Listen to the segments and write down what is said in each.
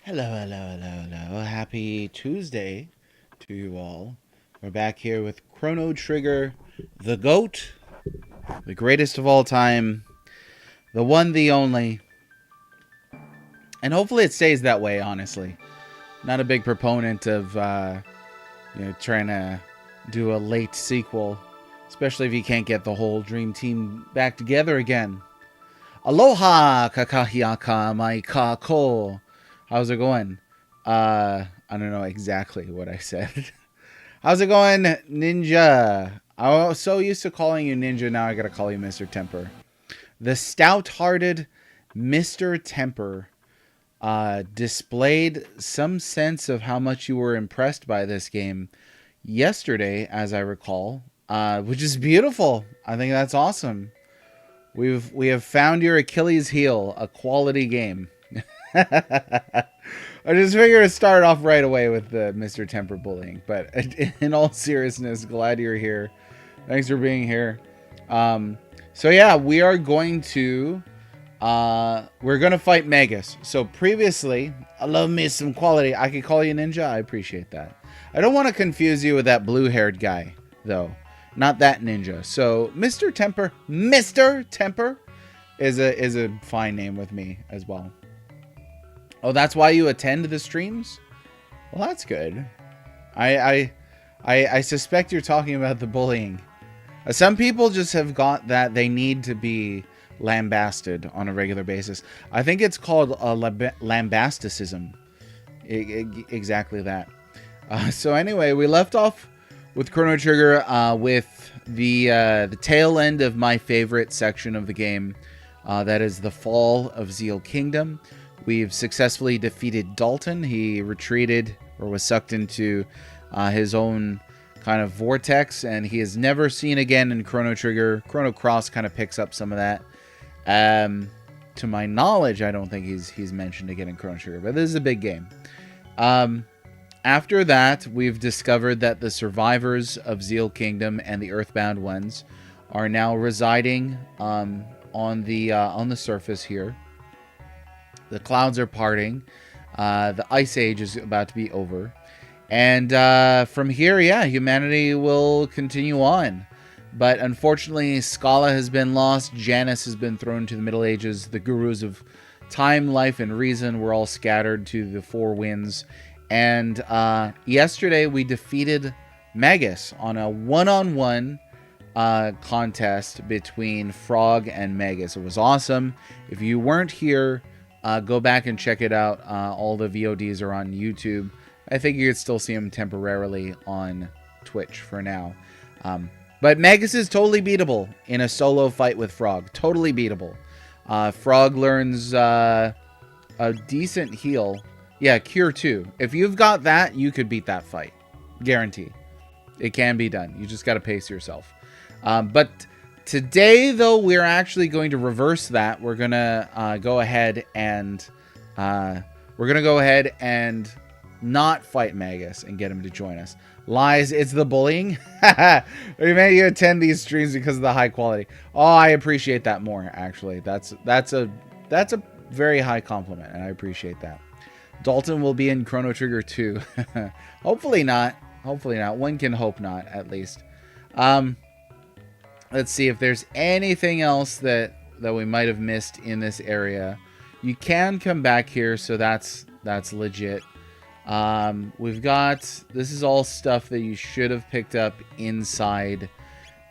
Hello, hello, hello, hello. Happy Tuesday to you all. We're back here with Chrono Trigger, the GOAT, the greatest of all time, the one, the only. And hopefully it stays that way, honestly. Not a big proponent of, trying to do a late sequel, especially if you can't get the whole Dream Team back together again. Aloha, kakahiaka, mai kako. How's it going? I don't know exactly what I said. How's it going, Ninja? I was so used to calling you Ninja, now I gotta call you Mr. Temper. The stout-hearted Mr. Temper displayed some sense of how much you were impressed by this game yesterday, as I recall, which is beautiful. I think that's awesome. We have found your Achilles heel, a quality game. I just figured to start off right away with the Mr. Temper bullying. But in all seriousness, glad you're here. Thanks for being here. So yeah, we are going to fight Magus. So previously, I love me some quality. I could call you Ninja. I appreciate that. I don't want to confuse you with that blue-haired guy, though. Not that Ninja. So Mr. Temper is a fine name with me as well. Oh, that's why you attend the streams? Well, that's good. I suspect you're talking about the bullying. Some people just have got that they need to be lambasted on a regular basis. I think it's called lambasticism. Exactly that. So anyway, we left off with Chrono Trigger with the tail end of my favorite section of the game. That is the fall of Zeal Kingdom. We've successfully defeated Dalton. He retreated or was sucked into his own kind of vortex, and he is never seen again in Chrono Trigger. Chrono Cross kind of picks up some of that. To my knowledge, I don't think he's mentioned again in Chrono Trigger, but this is a big game. After that, we've discovered that the survivors of Zeal Kingdom and the Earthbound ones are now residing on the surface here. The clouds are parting. The Ice Age is about to be over. And from here, yeah, humanity will continue on. But unfortunately, Scala has been lost. Janus has been thrown to the Middle Ages. The gurus of time, life, and reason were all scattered to the four winds. And yesterday, we defeated Magus on a one-on-one contest between Frog and Magus. It was awesome. If you weren't here, go back and check it out. All the VODs are on YouTube. I think you could still see them temporarily on Twitch for now. But Magus is totally beatable in a solo fight with Frog. Totally beatable. Frog learns a decent heal. Yeah, Cure 2. If you've got that, you could beat that fight. Guarantee. It can be done. You just got to pace yourself. But today, though, we're actually going to reverse that. We're going to go ahead and not fight Magus and get him to join us. Lies, it's the bullying. We made you attend these streams because of the high quality. Oh, I appreciate that more, actually. That's a very high compliment, and I appreciate that. Dalton will be in Chrono Trigger 2. Hopefully not. Hopefully not. One can hope not, at least. Let's see if there's anything else that we might have missed in this area. You can come back here, so that's legit. We've got, this is all stuff that you should have picked up inside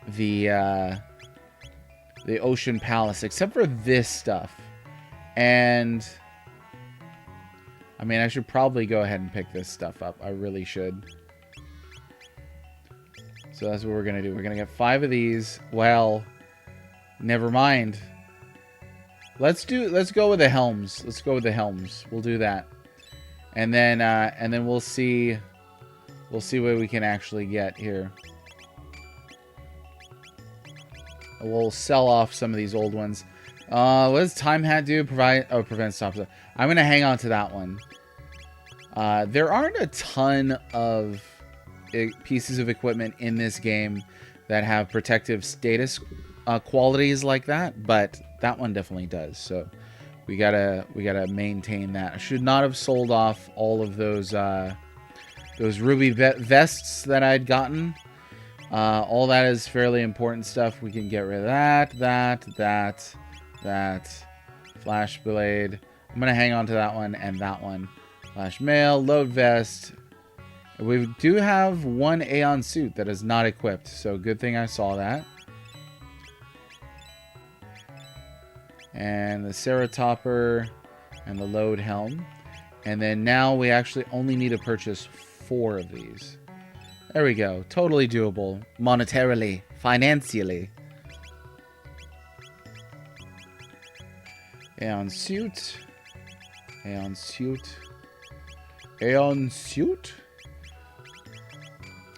the Ocean Palace, except for this stuff. And I mean, I should probably go ahead and pick this stuff up. I really should. So that's what we're going to do. We're going to get 5 of these. Well, never mind. Let's go with the helms. Let's go with the helms. We'll do that. And then we'll see what we can actually get here. We'll sell off some of these old ones. What does Time Hat do? Prevent stops. I'm going to hang on to that one. There aren't a ton of pieces of equipment in this game that have protective status qualities like that, but that one definitely does. So We gotta maintain that. I should not have sold off all of those ruby vests that I'd gotten. All that is fairly important stuff. We can get rid of that. Flash blade. I'm gonna hang on to that one and that one. Flash mail, load vest. We do have one Aeon suit that is not equipped, so good thing I saw that. And the Ceratopper and the load helm. And then now we actually only need to purchase 4 of these. There we go. Totally doable. Monetarily. Financially. Aeon suit. Aeon suit. Aeon suit.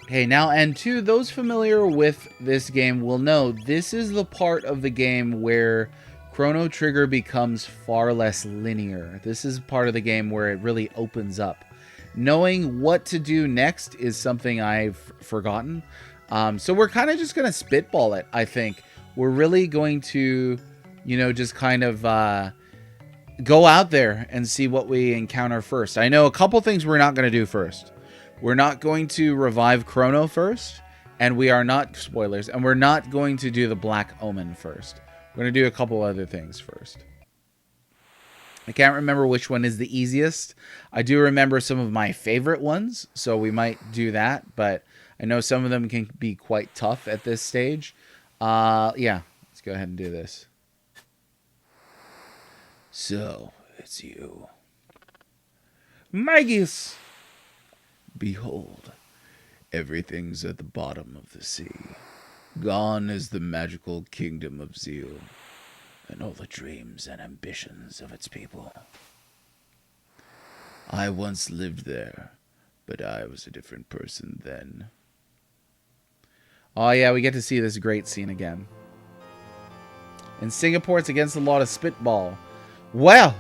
Okay, now, and to those familiar with this game will know this is the part of the game where Chrono Trigger becomes far less linear. This is part of the game where it really opens up. Knowing what to do next is something I've forgotten. So we're kind of just going to spitball it, I think. We're really going to, you know, just kind of go out there and see what we encounter first. I know a couple things we're not going to do first. We're not going to revive Chrono first. And we are not, spoilers, and we're not going to do the Black Omen first. We're going to do a couple other things first. I can't remember which one is the easiest. I do remember some of my favorite ones, so we might do that. But I know some of them can be quite tough at this stage. Yeah, let's go ahead and do this. So, it's you. Magus! Behold, everything's at the bottom of the sea. Gone is the magical kingdom of Zeal, and all the dreams and ambitions of its people. I once lived there, but I was a different person then. Oh yeah, we get to see this great scene again. In Singapore, it's against the law to spitball. Well,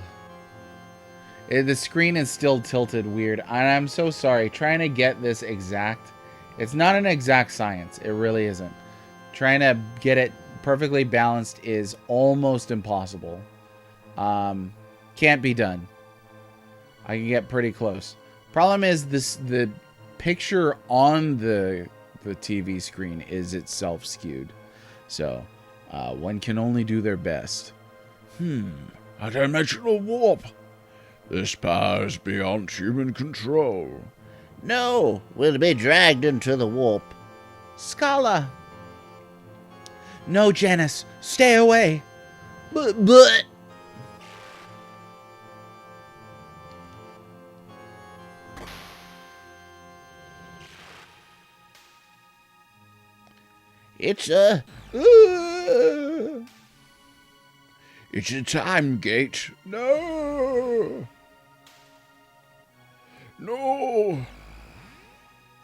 the screen is still tilted weird, and I'm so sorry. Trying to get this exact, it's not an exact science. It really isn't. Trying to get it perfectly balanced is almost impossible. Can't be done. I can get pretty close. Problem is the picture on the TV screen is itself skewed. So one can only do their best. A dimensional warp. This power is beyond human control. No, we'll be dragged into the warp. Scala. No, Janice, stay away. But. It's a time gate. No.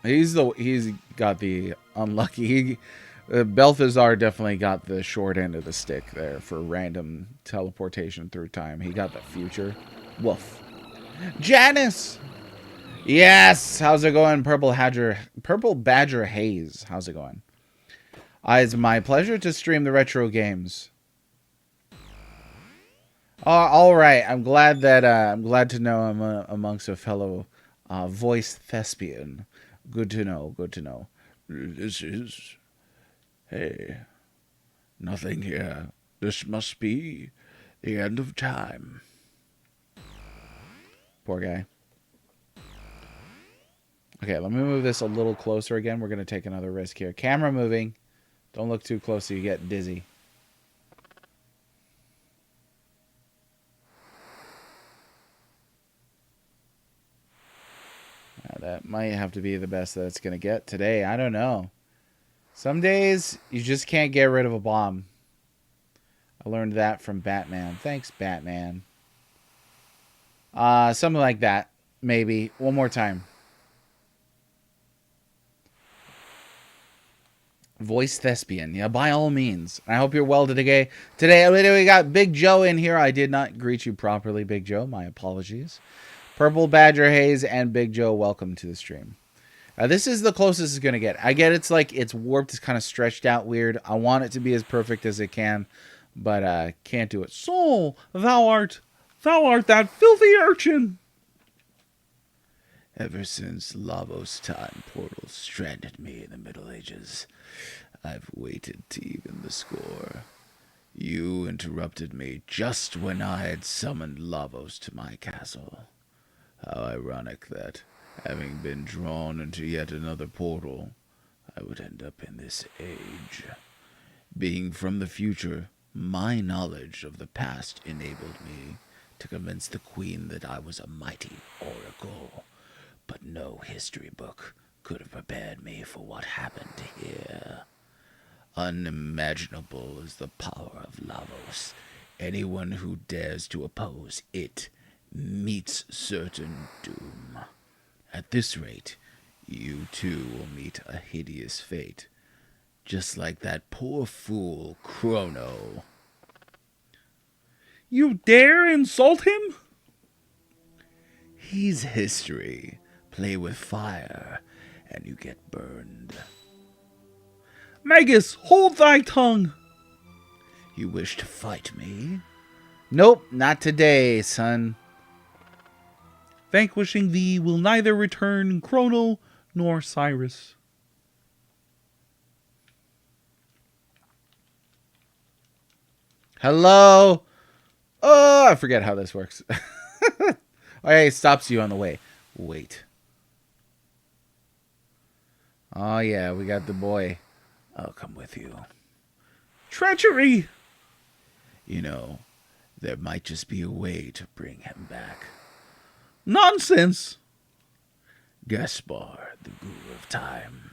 He's got the unlucky. Balthazar definitely got the short end of the stick there for random teleportation through time. He got the future. Woof. Janice! Yes! How's it going, Purple Badger Haze? How's it going? It's my pleasure to stream the retro games. All right. I'm glad to know I'm amongst a fellow voice thespian. Good to know. This is... Hey, nothing here. This must be the end of time. Poor guy. Okay, let me move this a little closer again. We're going to take another risk here. Camera moving. Don't look too close so you get dizzy. That might have to be the best that it's going to get today. I don't know. Some days, you just can't get rid of a bomb. I learned that from Batman. Thanks, Batman. Something like that. Maybe. One more time. Voice thespian. Yeah, by all means. I hope you're well today. Today, we got Big Joe in here. I did not greet you properly, Big Joe. My apologies. Purple Badger Haze and Big Joe, welcome to the stream. This is the closest it's going to get. I get it's like it's warped, it's kind of stretched out weird. I want it to be as perfect as it can, but can't do it. So, thou art Thou art that filthy urchin! Ever since Lavos time portals stranded me in the Middle Ages, I've waited to even the score. You interrupted me just when I had summoned Lavos to my castle. How ironic that, having been drawn into yet another portal, I would end up in this age. Being from the future, my knowledge of the past enabled me to convince the Queen that I was a mighty oracle. But no history book could have prepared me for what happened here. Unimaginable is the power of Lavos. Anyone who dares to oppose it meets certain doom. At this rate, you too will meet a hideous fate, just like that poor fool Chrono. You dare insult him? He's history. Play with fire, and you get burned. Magus, hold thy tongue! You wish to fight me? Nope, not today, son. Vanquishing thee will neither return Chrono nor Cyrus. Hello? Oh, I forget how this works. Okay, it stops you on the way. Wait. Oh, yeah, we got the boy. I'll come with you. Treachery! You know, there might just be a way to bring him back. Nonsense! Gaspar, the guru of time,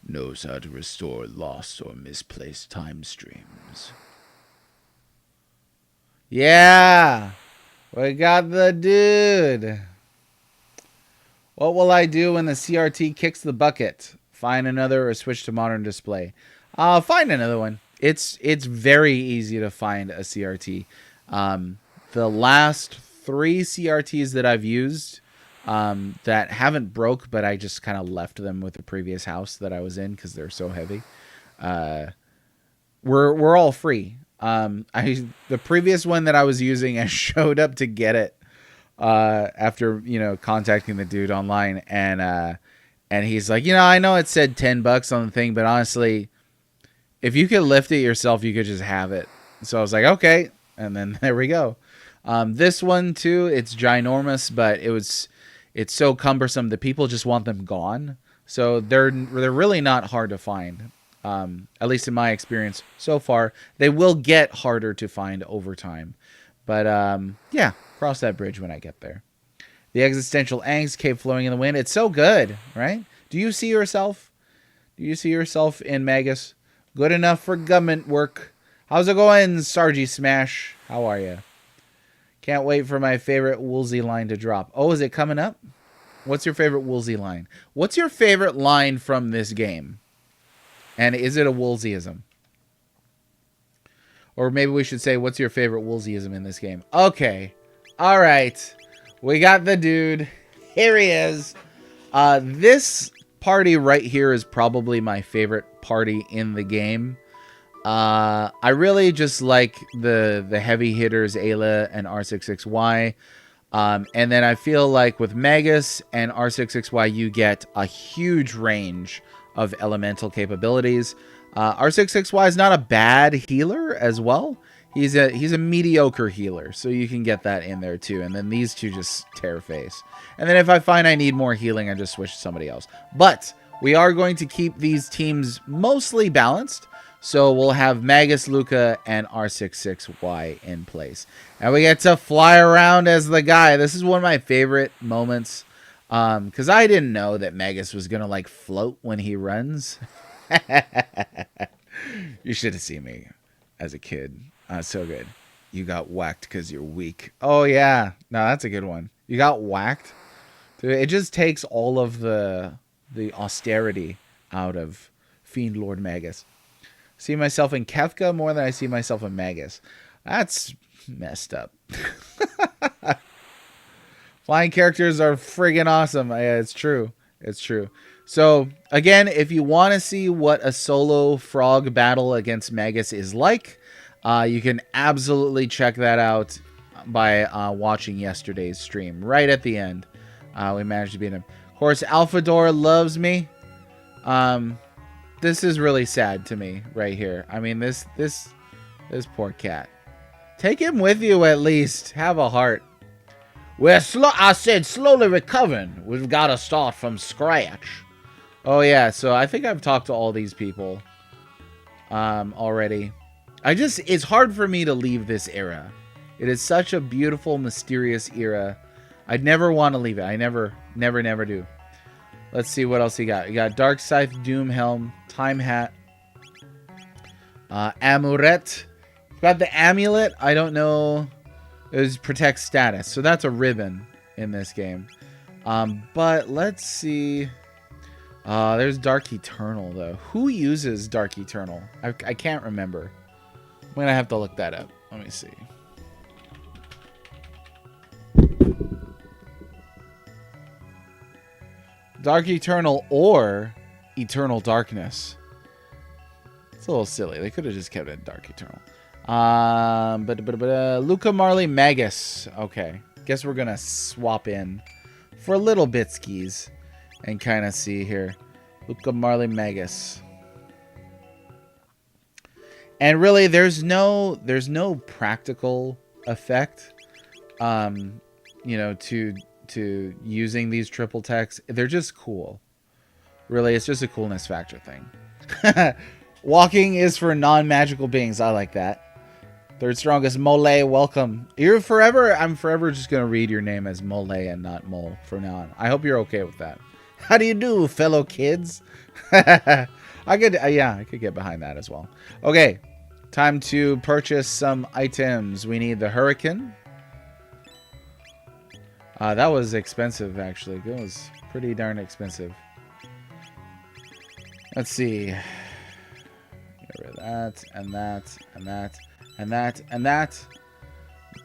knows how to restore lost or misplaced time streams. Yeah, we got the dude. What will I do when the CRT kicks the bucket? Find another or switch to modern display? I'll find another one. It's very easy to find a CRT. The last 3 CRTs that I've used that haven't broke, but I just kind of left them with the previous house that I was in because they're so heavy. We're all free. The previous one that I was using, I showed up to get it after contacting the dude online, and he's like, I know it said $10 on the thing, but honestly, if you could lift it yourself, you could just have it. So I was like, okay, and then there we go. This one too, it's ginormous, but it's so cumbersome that people just want them gone. So they're really not hard to find. At least in my experience so far. They will get harder to find over time. But yeah, cross that bridge when I get there. The existential angst cave flowing in the wind. It's so good, right? Do you see yourself? Do you see yourself in Magus? Good enough for government work. How's it going, Sargy Smash? How are you? Can't wait for my favorite Woolsey line to drop. Oh, is it coming up? What's your favorite Woolsey line? What's your favorite line from this game? And is it a Woolseyism? Or maybe we should say, what's your favorite Woolseyism in this game? Okay. All right. We got the dude. Here he is. This party right here is probably my favorite party in the game. I really just like the heavy hitters, Ayla and R66Y. And then I feel like with Magus and R66Y, you get a huge range of elemental capabilities. R66Y is not a bad healer as well. He's a mediocre healer, so you can get that in there too. And then these two just tear face. And then if I find I need more healing, I just switch to somebody else. But we are going to keep these teams mostly balanced. So we'll have Magus, Luca, and R66Y in place. And we get to fly around as the guy. This is one of my favorite moments. Because I didn't know that Magus was going to like float when he runs. You should have seen me as a kid. So good. You got whacked because you're weak. Oh, yeah. No, that's a good one. You got whacked. Dude, it just takes all of the austerity out of Fiend Lord Magus. See myself in Kefka more than I see myself in Magus. That's messed up. Flying characters are friggin' awesome. Yeah, it's true. It's true. So, again, if you want to see what a solo frog battle against Magus is like, you can absolutely check that out watching yesterday's stream. Right at the end, we managed to beat him. Of course, Alphador loves me. This is really sad to me right here. I mean, this poor cat. Take him with you at least. Have a heart. I said slowly recovering. We've got to start from scratch. Oh yeah, so I think I've talked to all these people already. It's hard for me to leave this era. It is such a beautiful, mysterious era. I'd never want to leave it. I never do. Let's see what else you got. You got Dark Scythe, Doom Helm, Time Hat, Amulet. Got the amulet. I don't know. It protects status, so that's a ribbon in this game. But let's see. There's Dark Eternal though. Who uses Dark Eternal? I can't remember. I'm gonna have to look that up. Let me see. Dark Eternal or Eternal Darkness. It's a little silly. They could have just kept it Dark Eternal. Luca Marley Magus. Okay. Guess we're gonna swap in for little bitskis and kind of see here. Luca Marley Magus. And really there's no practical effect to using these triple techs. They're just cool. Really, it's just a coolness factor thing. Walking is for non-magical beings. I like that. Third strongest, Mole, welcome. I'm forever just going to read your name as Mole and not Mole from now on. I hope you're okay with that. How do you do, fellow kids? I could get behind that as well. Okay, time to purchase some items. We need the Hurricane. That was expensive, actually. It was pretty darn expensive. Let's see. Get rid of that, and that, and that. And that, and that.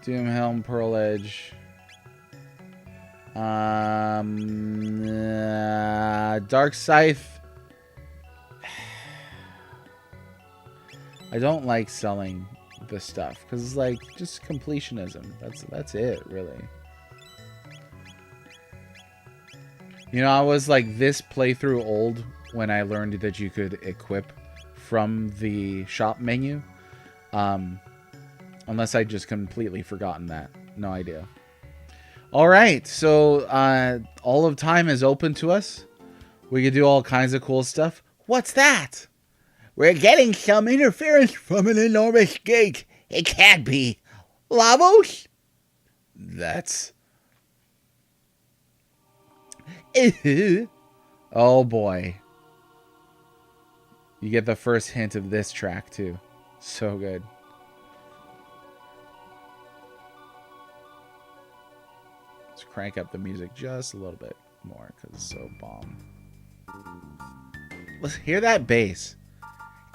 Doom Helm, Pearl Edge. Dark Scythe. I don't like selling this stuff because it's like just completionism. That's it, really. You know, I was like this playthrough old when I learned that you could equip from the shop menu. Unless I just completely forgotten that. No idea. All right, so all of time is open to us. We can do all kinds of cool stuff. What's that? We're getting some interference from an enormous gate. It can't be. Lavos? That's... Oh boy. You get the first hint of this track too. So good. Let's crank up the music just a little bit more because it's so bomb. Let's hear that bass.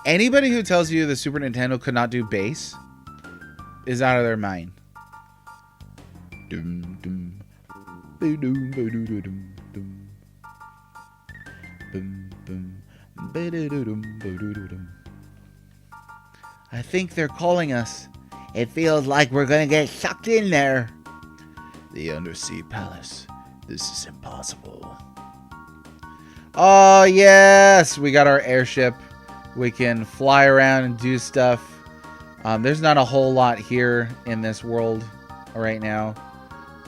Anybody who tells you the Super Nintendo could not do bass is out of their mind. Dum, dum. Ba-dum, ba-dum, ba-dum, dum. Bum, bum. Ba-da-dum, ba-dum. I think they're calling us. It feels like we're gonna get sucked in there. The Undersea Palace. This is impossible. Oh, yes! We got our airship. We can fly around and do stuff. There's not a whole lot here in this world right now.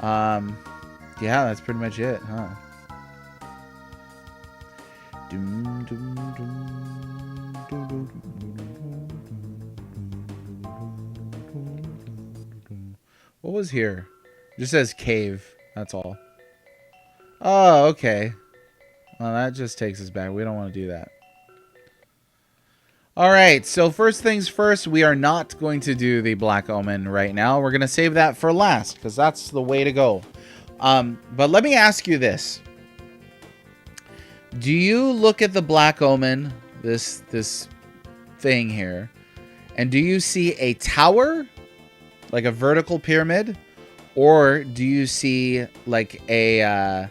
Yeah, that's pretty much it, huh? What was here? It just says cave. That's all. Oh, okay. Well, that just takes us back. We don't want to do that. Alright, so first things first, we are not going to do the Black Omen right now. We're going to save that for last, because that's the way to go. But let me ask you this. Do you look at the Black Omen, this thing here, and do you see a tower, like a vertical pyramid, or do you see like a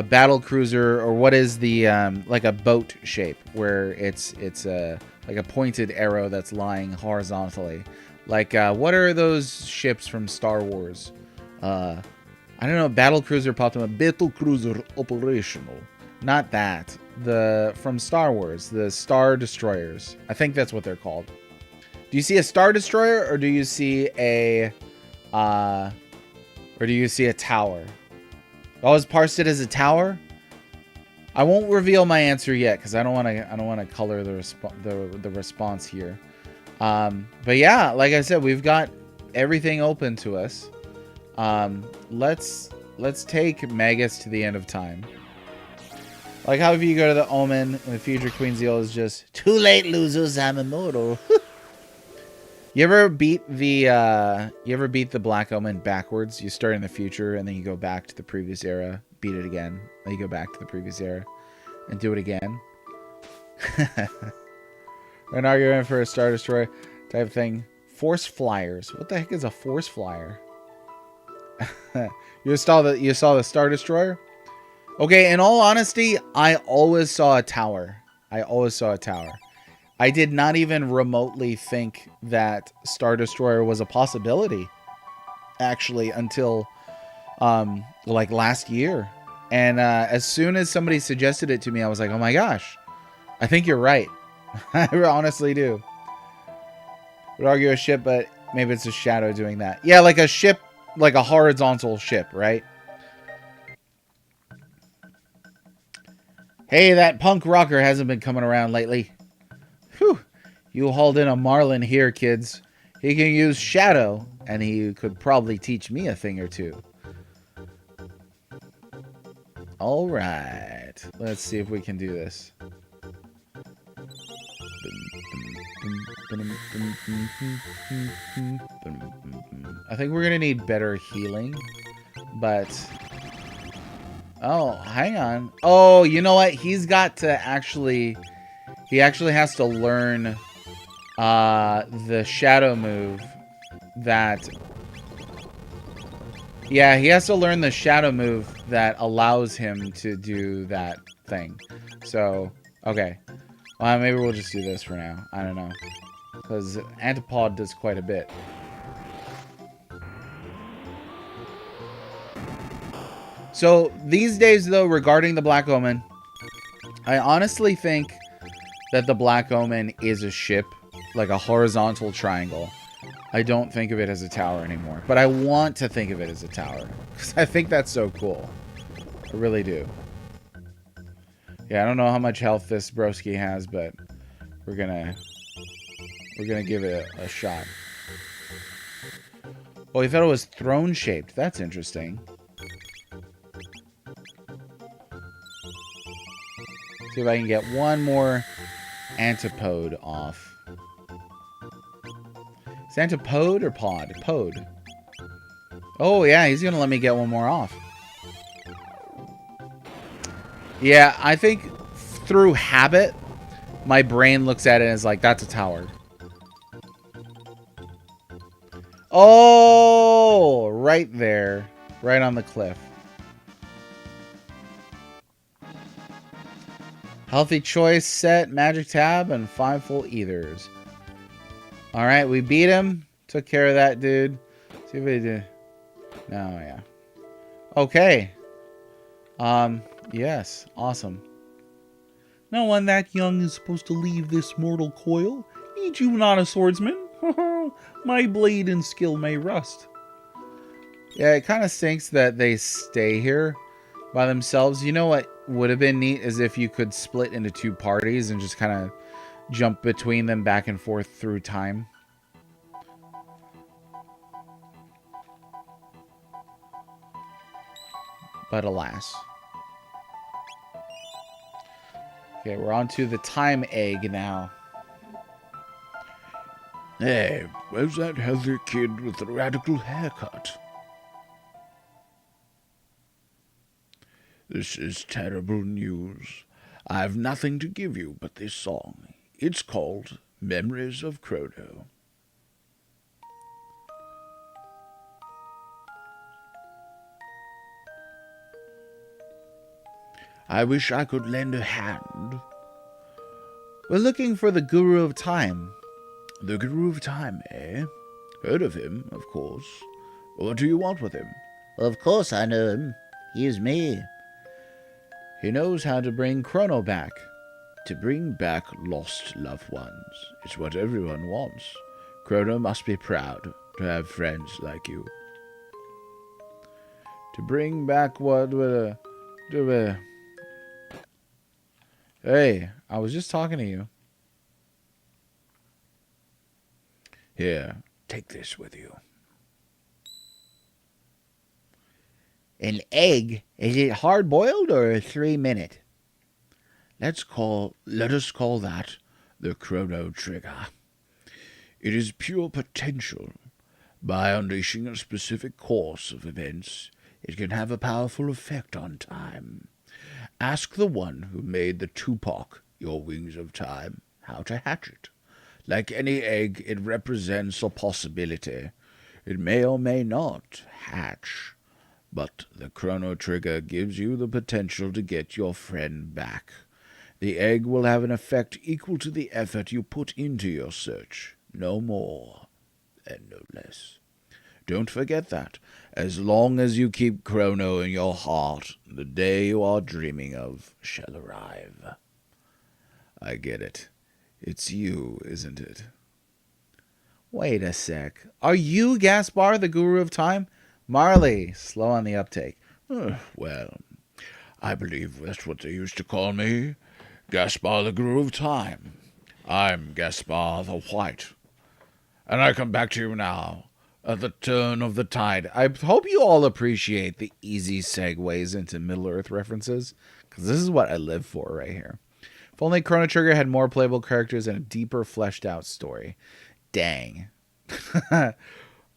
battle cruiser, or what is the like a boat shape where it's like a pointed arrow that's lying horizontally. Like, what are those ships from Star Wars? I don't know. Battle cruiser popped up. Battle cruiser operational. Not that. From Star Wars, the Star Destroyers. I think that's what they're called. Do you see a Star Destroyer, or do you see a tower? Oh, is parsed it as a tower? I won't reveal my answer yet because I don't want to color the response here. But yeah, like I said, we've got everything open to us. Let's take Magus to the end of time. Like how if you go to the Omen in the future, Queen Zeal is just too late, losers. I'm immortal. You ever beat the Black Omen backwards? You start in the future and then you go back to the previous era, beat it again, then you go back to the previous era, and do it again. An argument for a Star Destroyer type thing. Force flyers. What the heck is a force flyer? You saw the Star Destroyer? Okay, in all honesty, I always saw a tower. I did not even remotely think that Star Destroyer was a possibility, actually, until like last year. And as soon as somebody suggested it to me, I was like, oh my gosh, I think you're right. I honestly do. Would argue a ship, but maybe it's a shadow doing that. Yeah, like a ship, like a horizontal ship, right? Hey, that punk rocker hasn't been coming around lately. Whew. You hauled in a Marlin here, kids. He can use shadow, and he could probably teach me a thing or two. All right. Let's see if we can do this. I think we're going to need better healing, but... Oh, hang on. Oh, you know what? He's got to actually... He actually has to learn the shadow move that... Yeah, he has to learn the shadow move that allows him to do that thing. So, okay. Well, maybe we'll just do this for now. I don't know. Because Antipod does quite a bit. So, these days, though, regarding the Black Omen, I honestly think that the Black Omen is a ship, like a horizontal triangle. I don't think of it as a tower anymore. But I want to think of it as a tower. Because I think that's so cool. I really do. Yeah, I don't know how much health this broski has, but we're gonna give it a shot. Oh, he thought it was throne shaped. That's interesting. See if I can get one more antipode off. Is antipode or pod? Pod. Oh yeah, he's gonna let me get one more off. Yeah, I think through habit, my brain looks at it as like, that's a tower. Oh, right there. Right on the cliff. Healthy choice, set, magic tab, and 5 full ethers. Alright, we beat him. Took care of that dude. See if we did. No, yeah. Okay. Yes. Awesome. No one that young is supposed to leave this mortal coil. Need you not a swordsman? My blade and skill may rust. Yeah, it kind of stinks that they stay here by themselves. You know what would have been neat is if you could split into 2 parties and just kind of jump between them back and forth through time. But alas. Okay, we're on to the time egg now. Hey, where's that healthy kid with the radical haircut? This is terrible news. I have nothing to give you but this song. It's called Memories of Chrono. I wish I could lend a hand, We're looking for the Guru of Time. The Guru of Time, eh? Heard of him, of course. What do you want with him? Of course I know him. He is me. He knows how to bring Chrono back. To bring back lost loved ones. It's what everyone wants. Chrono must be proud to have friends like you. To bring back what... Hey, I was just talking to you. Here, take this with you. An egg? Is it hard-boiled or a 3-minute? Let us call that the Chrono Trigger. It is pure potential. By unleashing a specific course of events, it can have a powerful effect on time. Ask the one who made the Tupac, your Wings of Time, how to hatch it. Like any egg, it represents a possibility. It may or may not hatch, but the Chrono Trigger gives you the potential to get your friend back. The egg will have an effect equal to the effort you put into your search, no more and no less. Don't forget that. As long as you keep Chrono in your heart, the day you are dreaming of shall arrive. I get it. It's you, isn't it? Wait a sec. Are you Gaspar, the Guru of Time? Marley, slow on the uptake. Well, I believe that's what they used to call me. Gaspar, the Guru of Time. I'm Gaspar the White. And I come back to you now, at the turn of the tide. I hope you all appreciate the easy segues into Middle-earth references, because this is what I live for right here. If only Chrono Trigger had more playable characters and a deeper, fleshed-out story. Dang. All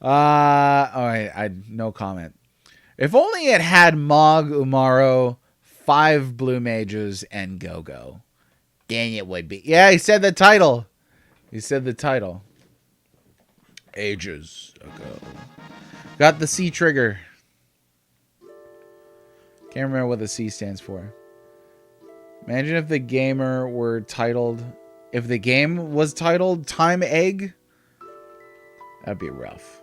right, no comment. If only it had Mog, Umaro, 5 Blue Mages, and Go-Go. Dang, it would be. Yeah, he said the title. He said the title. Ages ago. Got the C trigger. Can't remember what the C stands for. Imagine if the gamer were titled... If the game was titled Time Egg, that'd be rough.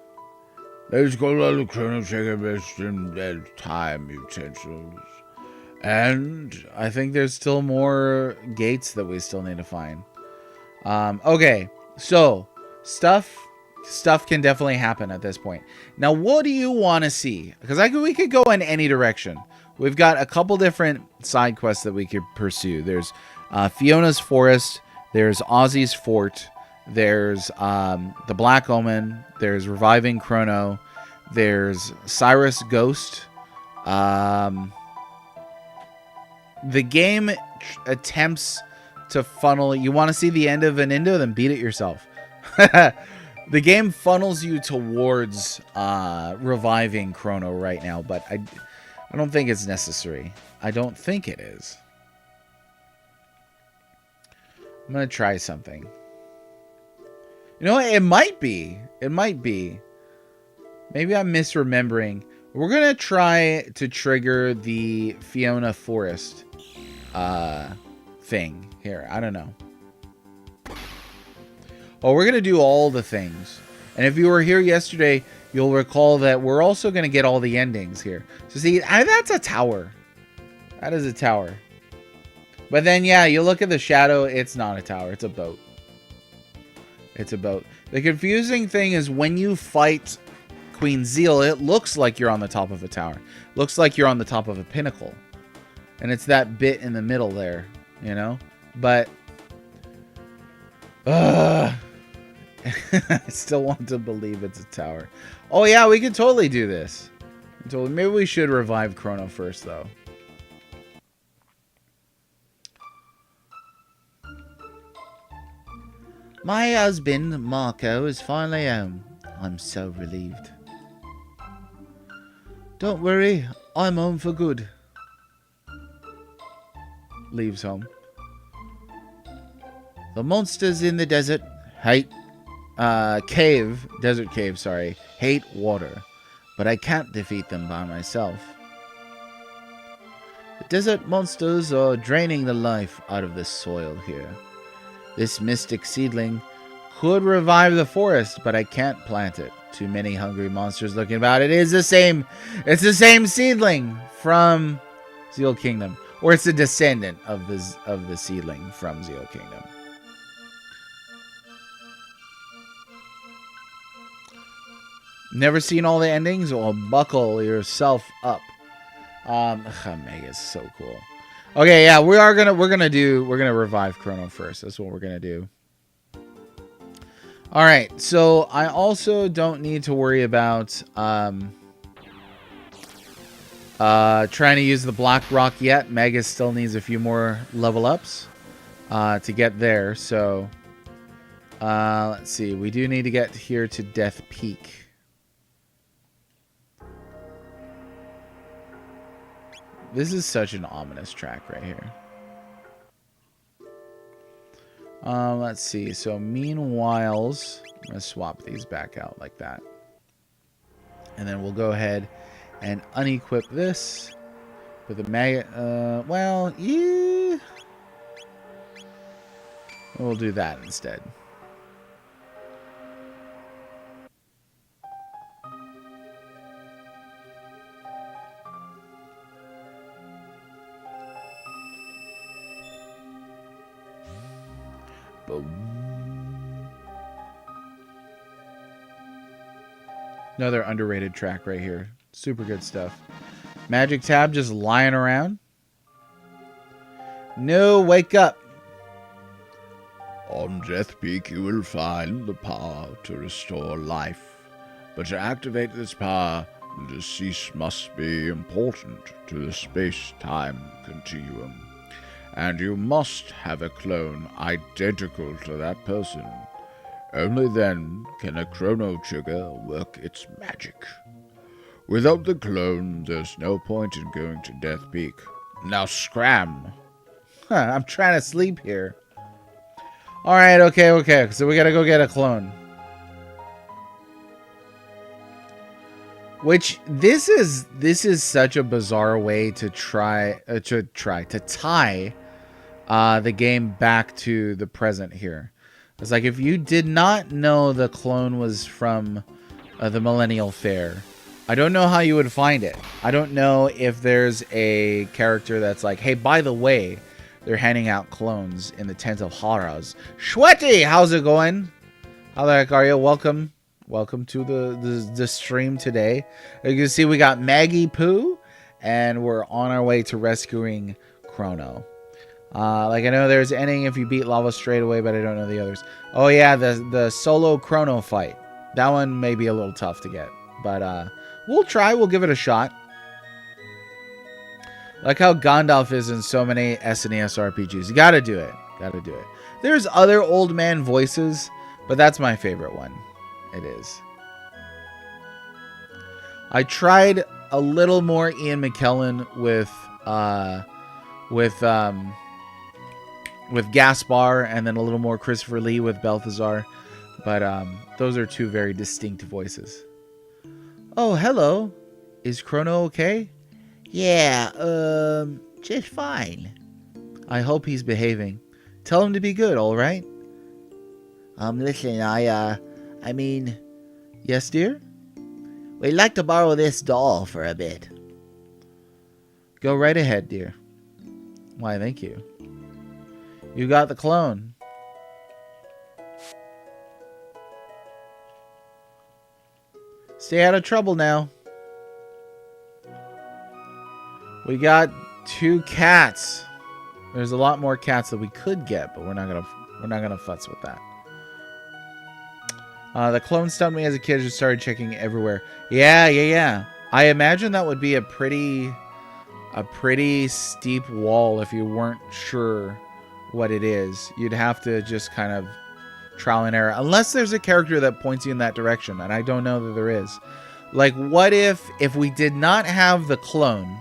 Let's go to the Chrono Trigger best in time utensils. And I think there's still more gates that we still need to find. Okay, so stuff can definitely happen at this point. Now, what do you want to see? Because we could go in any direction. We've got a couple different side quests that we could pursue. There's Fiona's Forest. There's Ozzy's Fort. There's the Black Omen. There's Reviving Chrono. There's Cyrus Ghost. The game attempts to funnel... You want to see the end of an Indo? Then beat it yourself. The game funnels you towards reviving Chrono right now, but I don't think it's necessary. I don't think it is. I'm going to try something. You know what? It might be. It might be. Maybe I'm misremembering. We're going to try to trigger the Fiona Forest thing here. I don't know. Oh, we're going to do all the things. And if you were here yesterday, you'll recall that we're also going to get all the endings here. So see, that's a tower. That is a tower. But then, yeah, you look at the shadow. It's not a tower. It's a boat. It's a boat. The confusing thing is when you fight Queen Zeal, it looks like you're on the top of a tower. Looks like you're on the top of a pinnacle. And it's that bit in the middle there, you know? But... I still want to believe it's a tower. Oh, yeah, we could totally do this. Maybe we should revive Chrono first, though. My husband, Marco, is finally home. I'm so relieved. Don't worry, I'm home for good. Leaves home. The monsters in the desert hate... desert cave, sorry, hate water. But I can't defeat them by myself. The desert monsters are draining the life out of the soil here. This mystic seedling could revive the forest, but I can't plant it. Too many hungry monsters looking about. It's the same seedling from Zeal Kingdom. Or it's a descendant of the seedling from Zeal Kingdom. Never seen all the endings? Well, buckle yourself up. Magus, so cool. Okay, yeah, we're gonna revive Chrono first. That's what we're gonna do. All right, so I also don't need to worry about trying to use the Black Rock yet. Magus still needs a few more level ups to get there. So let's see. We do need to get here to Death Peak. This is such an ominous track right here. Let's see. So meanwhile, I'm going to swap these back out like that. And then we'll go ahead and unequip this. With the Magus. Well, yeah. We'll do that instead. Another underrated track right here. Super good stuff. Magic Tab just lying around. No, wake up. On Death Peak, you will find the power to restore life. But to activate this power, the deceased must be important to the space-time continuum. And you must have a clone identical to that person. Only then can a Chrono Trigger work its magic. Without the clone, there's no point in going to Death Peak. Now scram! I'm trying to sleep here. Alright, okay. So we gotta go get a clone. Which, this is such a bizarre way to tie the game back to the present here. It's like, if you did not know the clone was from the Millennial Fair, I don't know how you would find it. I don't know if there's a character that's like, hey, by the way, they're handing out clones in the Tent of Horrors. Shwetty, how's it going? How the heck are you? Welcome to the stream today. As you can see, we got Maggie Poo, and we're on our way to rescuing Chrono. Like, I know there's ending if you beat Lava straight away, but I don't know the others. Oh yeah, the solo Chrono fight. That one may be a little tough to get, but we'll try. We'll give it a shot. Like how Gandalf is in so many SNES RPGs. You gotta do it. There's other old man voices, but that's my favorite one. It is. I tried a little more Ian McKellen with Gaspar, and then a little more Christopher Lee with Balthazar, but those are two very distinct voices. Oh, hello. Is Chrono okay? Yeah, just fine. I hope he's behaving. Tell him to be good, all right? Listen, I mean, yes, dear? We'd like to borrow this doll for a bit. Go right ahead, dear. Why, thank you. You got the clone. Stay out of trouble now. We got 2 cats. There's a lot more cats that we could get, but we're not gonna futz with that. The clone stunned me as a kid. Just started checking everywhere. Yeah. I imagine that would be a pretty steep wall if you weren't sure what it is. You'd have to just kind of trial and error, unless there's a character that points you in that direction, and I don't know that there is. Like, what if we did not have the clone,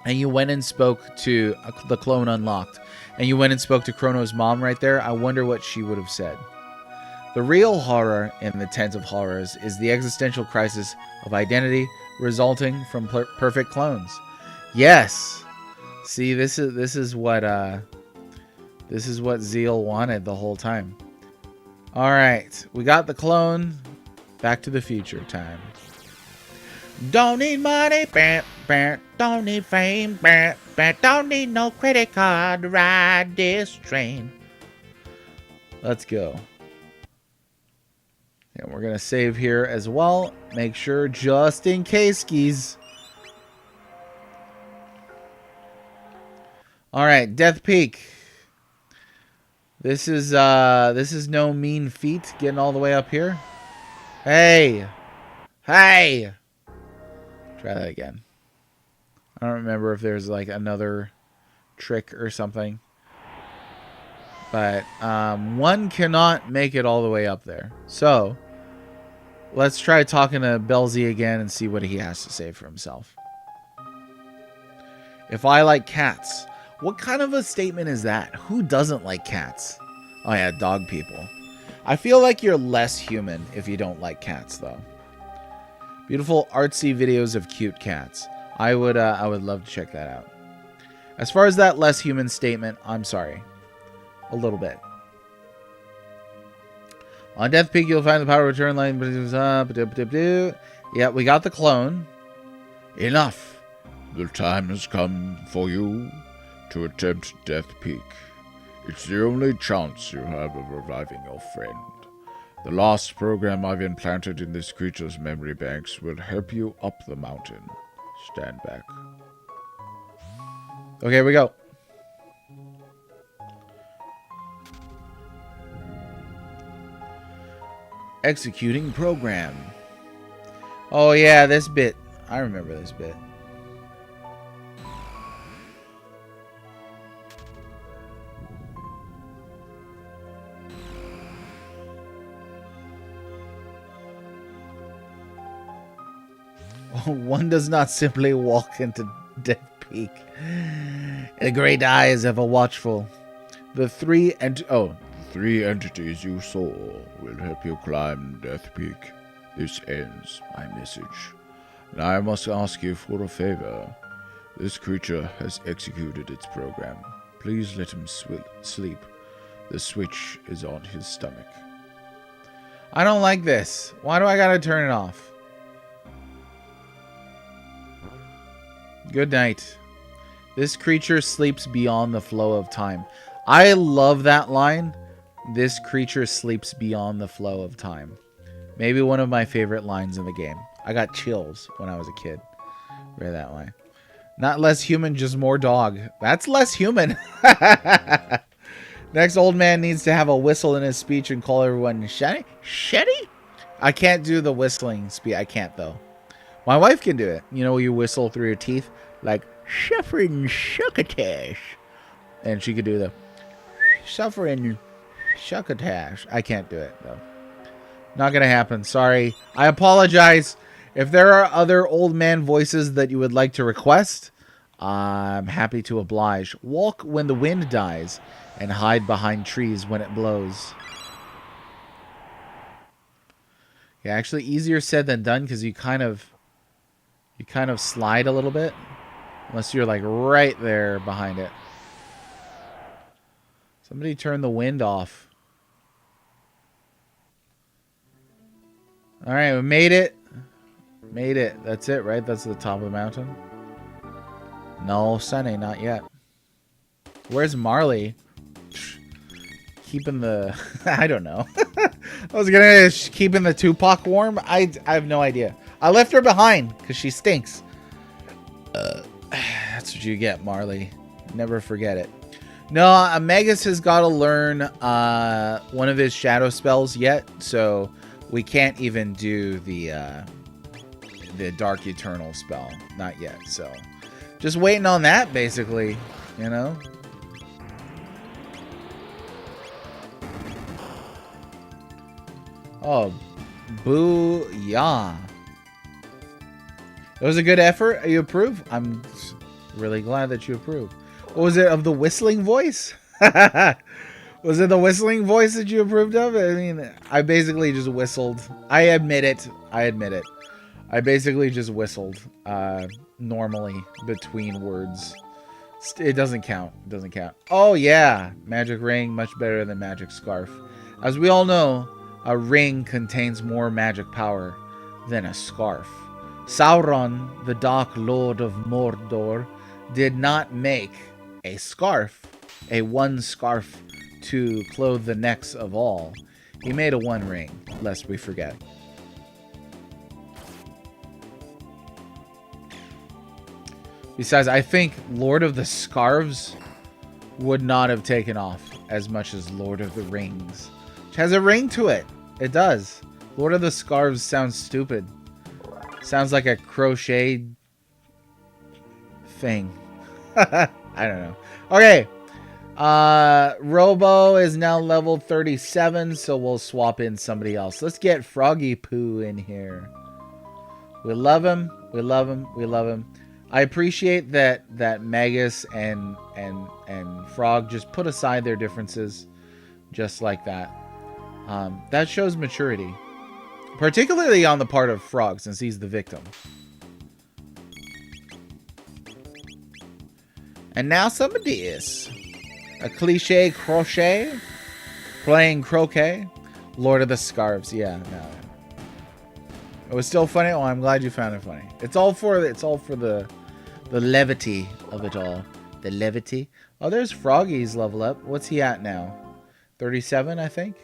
and you went and spoke to the clone unlocked, and you went and spoke to Chrono's mom right there? I wonder what she would have said. The real horror in the Tent of Horrors is the existential crisis of identity resulting from perfect clones. Yes. See, this is what This is what Zeal wanted the whole time. All right, we got the clone. Back to the Future time. Don't need money, don't need fame, don't need no credit card to ride this train. Let's go. And we're gonna save here as well. Make sure, just in case, skis. All right, Death Peak. This is no mean feat getting all the way up here. Hey, hey. Try that again. I don't remember if there's like another trick or something. But one cannot make it all the way up there. So let's try talking to Belzy again and see what he has to say for himself. If I like cats. What kind of a statement is that? Who doesn't like cats? Oh yeah, dog people. I feel like you're less human if you don't like cats, though. Beautiful artsy videos of cute cats. I would love to check that out. As far as that less human statement, I'm sorry. A little bit. On Death Peak, you'll find the power return line. Yeah, we got the clone. Enough. The time has come for you to attempt Death Peak. It's the only chance you have of reviving your friend. The last program I've implanted in this creature's memory banks will help you up the mountain. Stand back. Okay, here we go. Executing program. Oh yeah, this bit. I remember this bit. One does not simply walk into Death Peak. The great eyes ever watchful. The three entities you saw will help you climb Death Peak. This ends my message. And I must ask you for a favor. This creature has executed its program. Please let him sleep. The switch is on his stomach. I don't like this. Why do I gotta turn it off? Good night. This creature sleeps beyond the flow of time. I love that line. This creature sleeps beyond the flow of time. Maybe one of my favorite lines in the game. I got chills when I was a kid. Read that line. Not less human, just more dog. That's less human. Next old man needs to have a whistle in his speech and call everyone Shetty? Shetty? I can't do the whistling speech. I can't, though. My wife can do it. You know, you whistle through your teeth. Like, suffering succotash. And she could do the suffering succotash. I can't do it, though. Not going to happen. Sorry. I apologize. If there are other old man voices that you would like to request, I'm happy to oblige. Walk when the wind dies and hide behind trees when it blows. Yeah, actually easier said than done because you kind of slide a little bit. Unless you're like right there behind it. Somebody turn the wind off. Alright, we made it. Made it. That's it, right? That's the top of the mountain. No, Sunny, not yet. Where's Marley? Keeping the... I don't know. I was gonna keeping the Tupac warm. I have no idea. I left her behind because she stinks. That's what you get, Marley. Never forget it. No, Magus has got to learn one of his shadow spells yet, so we can't even do the Dark Eternal spell. Not yet, so just waiting on that, basically, you know? Oh, boo-yah. It was a good effort. You approve? I'm really glad that you approve. What was it, of the whistling voice? Was it the whistling voice that you approved of? I mean, I basically just whistled. I admit it. I basically just whistled normally between words. It doesn't count. It doesn't count. Oh, yeah. Magic ring, much better than magic scarf. As we all know, a ring contains more magic power than a scarf. Sauron, the Dark Lord of Mordor, did not make a scarf, a one scarf to clothe the necks of all. He made a one ring, lest we forget. Besides, I think Lord of the Scarves would not have taken off as much as Lord of the Rings, which has a ring to it. It does. Lord of the Scarves sounds stupid. Sounds like a crochet thing. I don't know. Okay. Robo is now level 37, so we'll swap in somebody else. Let's get Froggy Poo in here. We love him. We love him. We love him. I appreciate that Magus and Frog just put aside their differences just like that. That shows maturity. Particularly on the part of Frog, since he's the victim. And now some of this. A cliche crochet. Playing croquet. Lord of the Scarves. Yeah, no. It was still funny. Oh, I'm glad you found it funny. It's all for the levity of it all. The levity. Oh, there's Froggy's level up. What's he at now? 37, I think.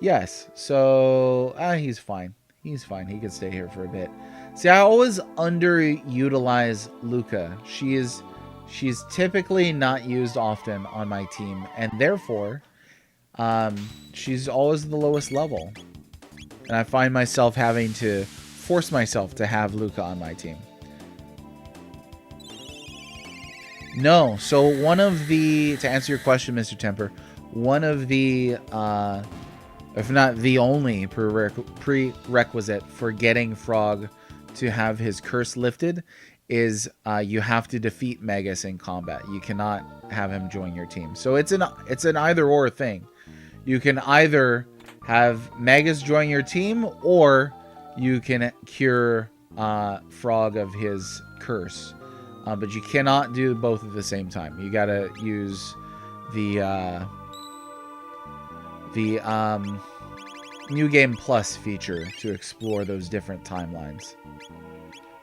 Yes. So, he's fine. He's fine. He can stay here for a bit. See, I always underutilize Luca. She's typically not used often on my team, and therefore, she's always the lowest level. And I find myself having to force myself to have Luca on my team. No, so one of the, to answer your question, Mr. Temper, one of the, if not the only prerequisite for getting Frog to have his curse lifted is you have to defeat Magus in combat. You cannot have him join your team. So it's an either or thing. You can either have Magus join your team, or you can cure Frog of his curse. But you cannot do both at the same time. You gotta use the New Game Plus feature to explore those different timelines.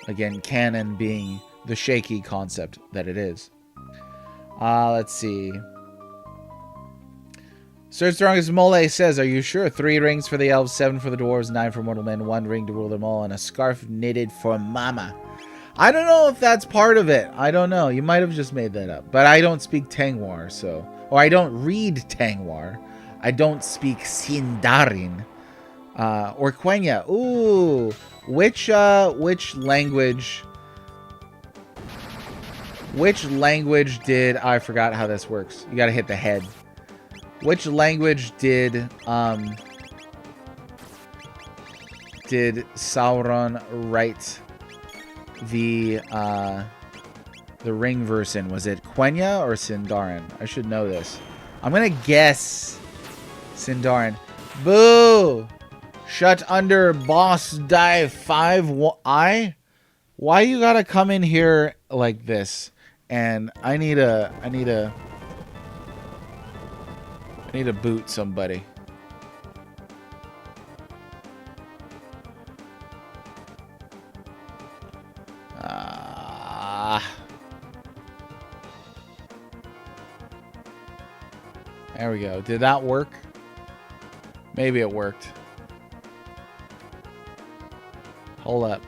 Again, canon being the shaky concept that it is. Let's see. Sir Strongest Mole says, are you sure? 3 rings for the elves, 7 for the dwarves, 9 for mortal men, 1 ring to rule them all, and a scarf knitted for mama. I don't know if that's part of it. I don't know. You might have just made that up. But I don't speak Tengwar, so... Or I don't read Tengwar. I don't speak Sindarin. Or Quenya. Ooh. Which language... Which language did... I forgot how this works. You gotta hit the head. Which language did Sauron write the ring verse in? Was it Quenya or Sindarin? I should know this. I'm gonna guess Sindarin. Boo! Shut under boss die 5 I? Why you gotta come in here like this? And I need to boot somebody. There we go. Did that work? Maybe it worked. Hold up.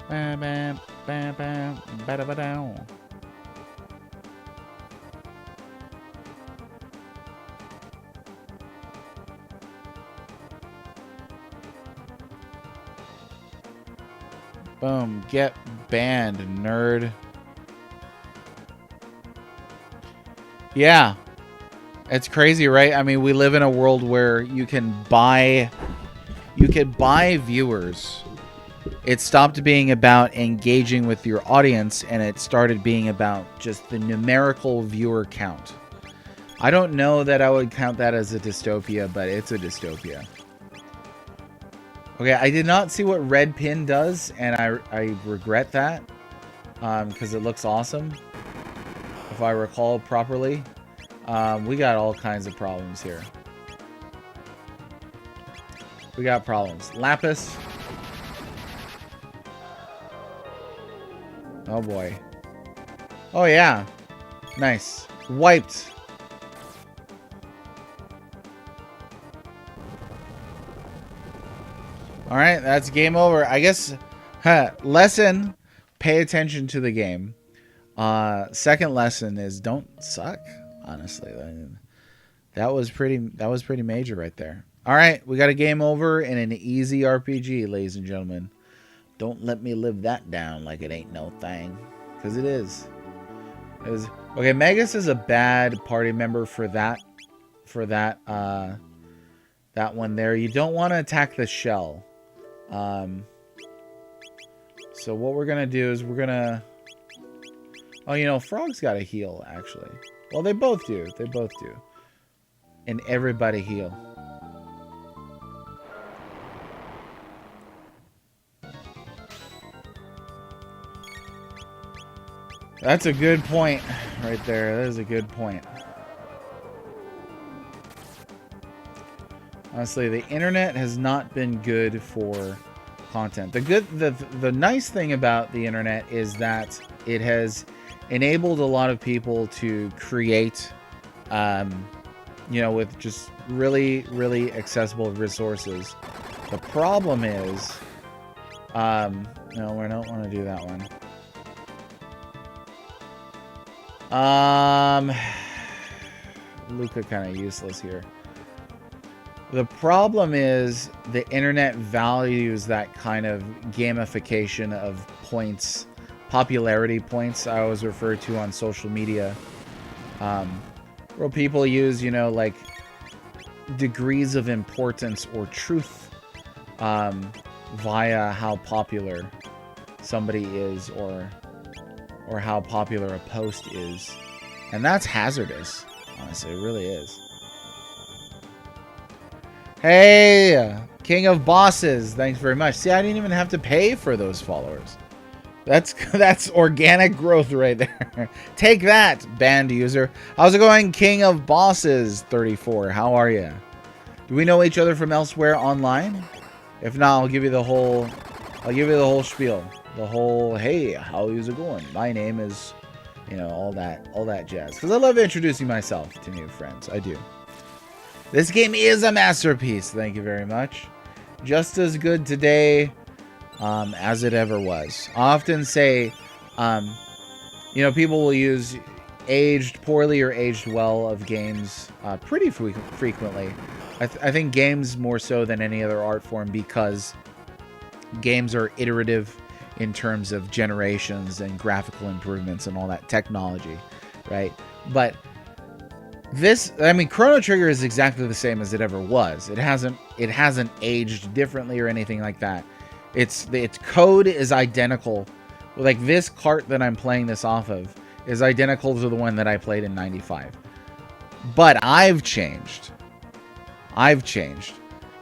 Bam, bam, bam, bam, ba-da-ba-down. Boom. Get banned, nerd. Yeah. It's crazy, right? I mean, we live in a world where you can buy viewers. It stopped being about engaging with your audience, and it started being about just the numerical viewer count. I don't know that I would count that as a dystopia, but it's a dystopia. Okay, I did not see what red pin does, and I regret that. Because it looks awesome. If I recall properly. We got all kinds of problems here. We got problems. Lapis. Oh boy. Oh yeah. Nice. Wiped. Alright, that's game over. I guess, lesson, pay attention to the game. Second lesson is don't suck, honestly. That was pretty major right there. Alright, we got a game over in an easy RPG, ladies and gentlemen. Don't let me live that down like it ain't no thing. Because it is. Okay, Magus is a bad party member for that one there. You don't want to attack the shell. So what we're gonna do is we're gonna... Oh, you know, Frog's got a heal, actually. Well, they both do. They both do. And everybody heal. That's a good point right there. That is a good point. Honestly, the internet has not been good for content. The nice thing about the internet is that it has enabled a lot of people to create, you know, with just really, really accessible resources. The problem is, no, we don't want to do that one. Luca kind of useless here. The problem is the internet values that kind of gamification of points, popularity points I always refer to on social media, where people use, you know, like degrees of importance or truth via how popular somebody is or how popular a post is. And that's hazardous. Honestly, it really is. Hey, King of Bosses, thanks very much. See, I didn't even have to pay for those followers. That's organic growth right there. Take that, banned user. How's it going, King of Bosses 34? How are you? Do we know each other from elsewhere online? If not, I'll give you the whole spiel. The whole, hey, how is it going? My name is, you know, all that jazz. Because I love introducing myself to new friends. I do. This game is a masterpiece. Thank you very much. Just as good today as it ever was. I often say, you know, people will use aged poorly or aged well of games pretty frequently. I think games more so than any other art form because games are iterative in terms of generations and graphical improvements and all that technology, right? But this, I mean, Chrono Trigger is exactly the same as it ever was. It hasn't aged differently or anything like that. Its code is identical. Like this cart that I'm playing this off of is identical to the one that I played in '95. But I've changed.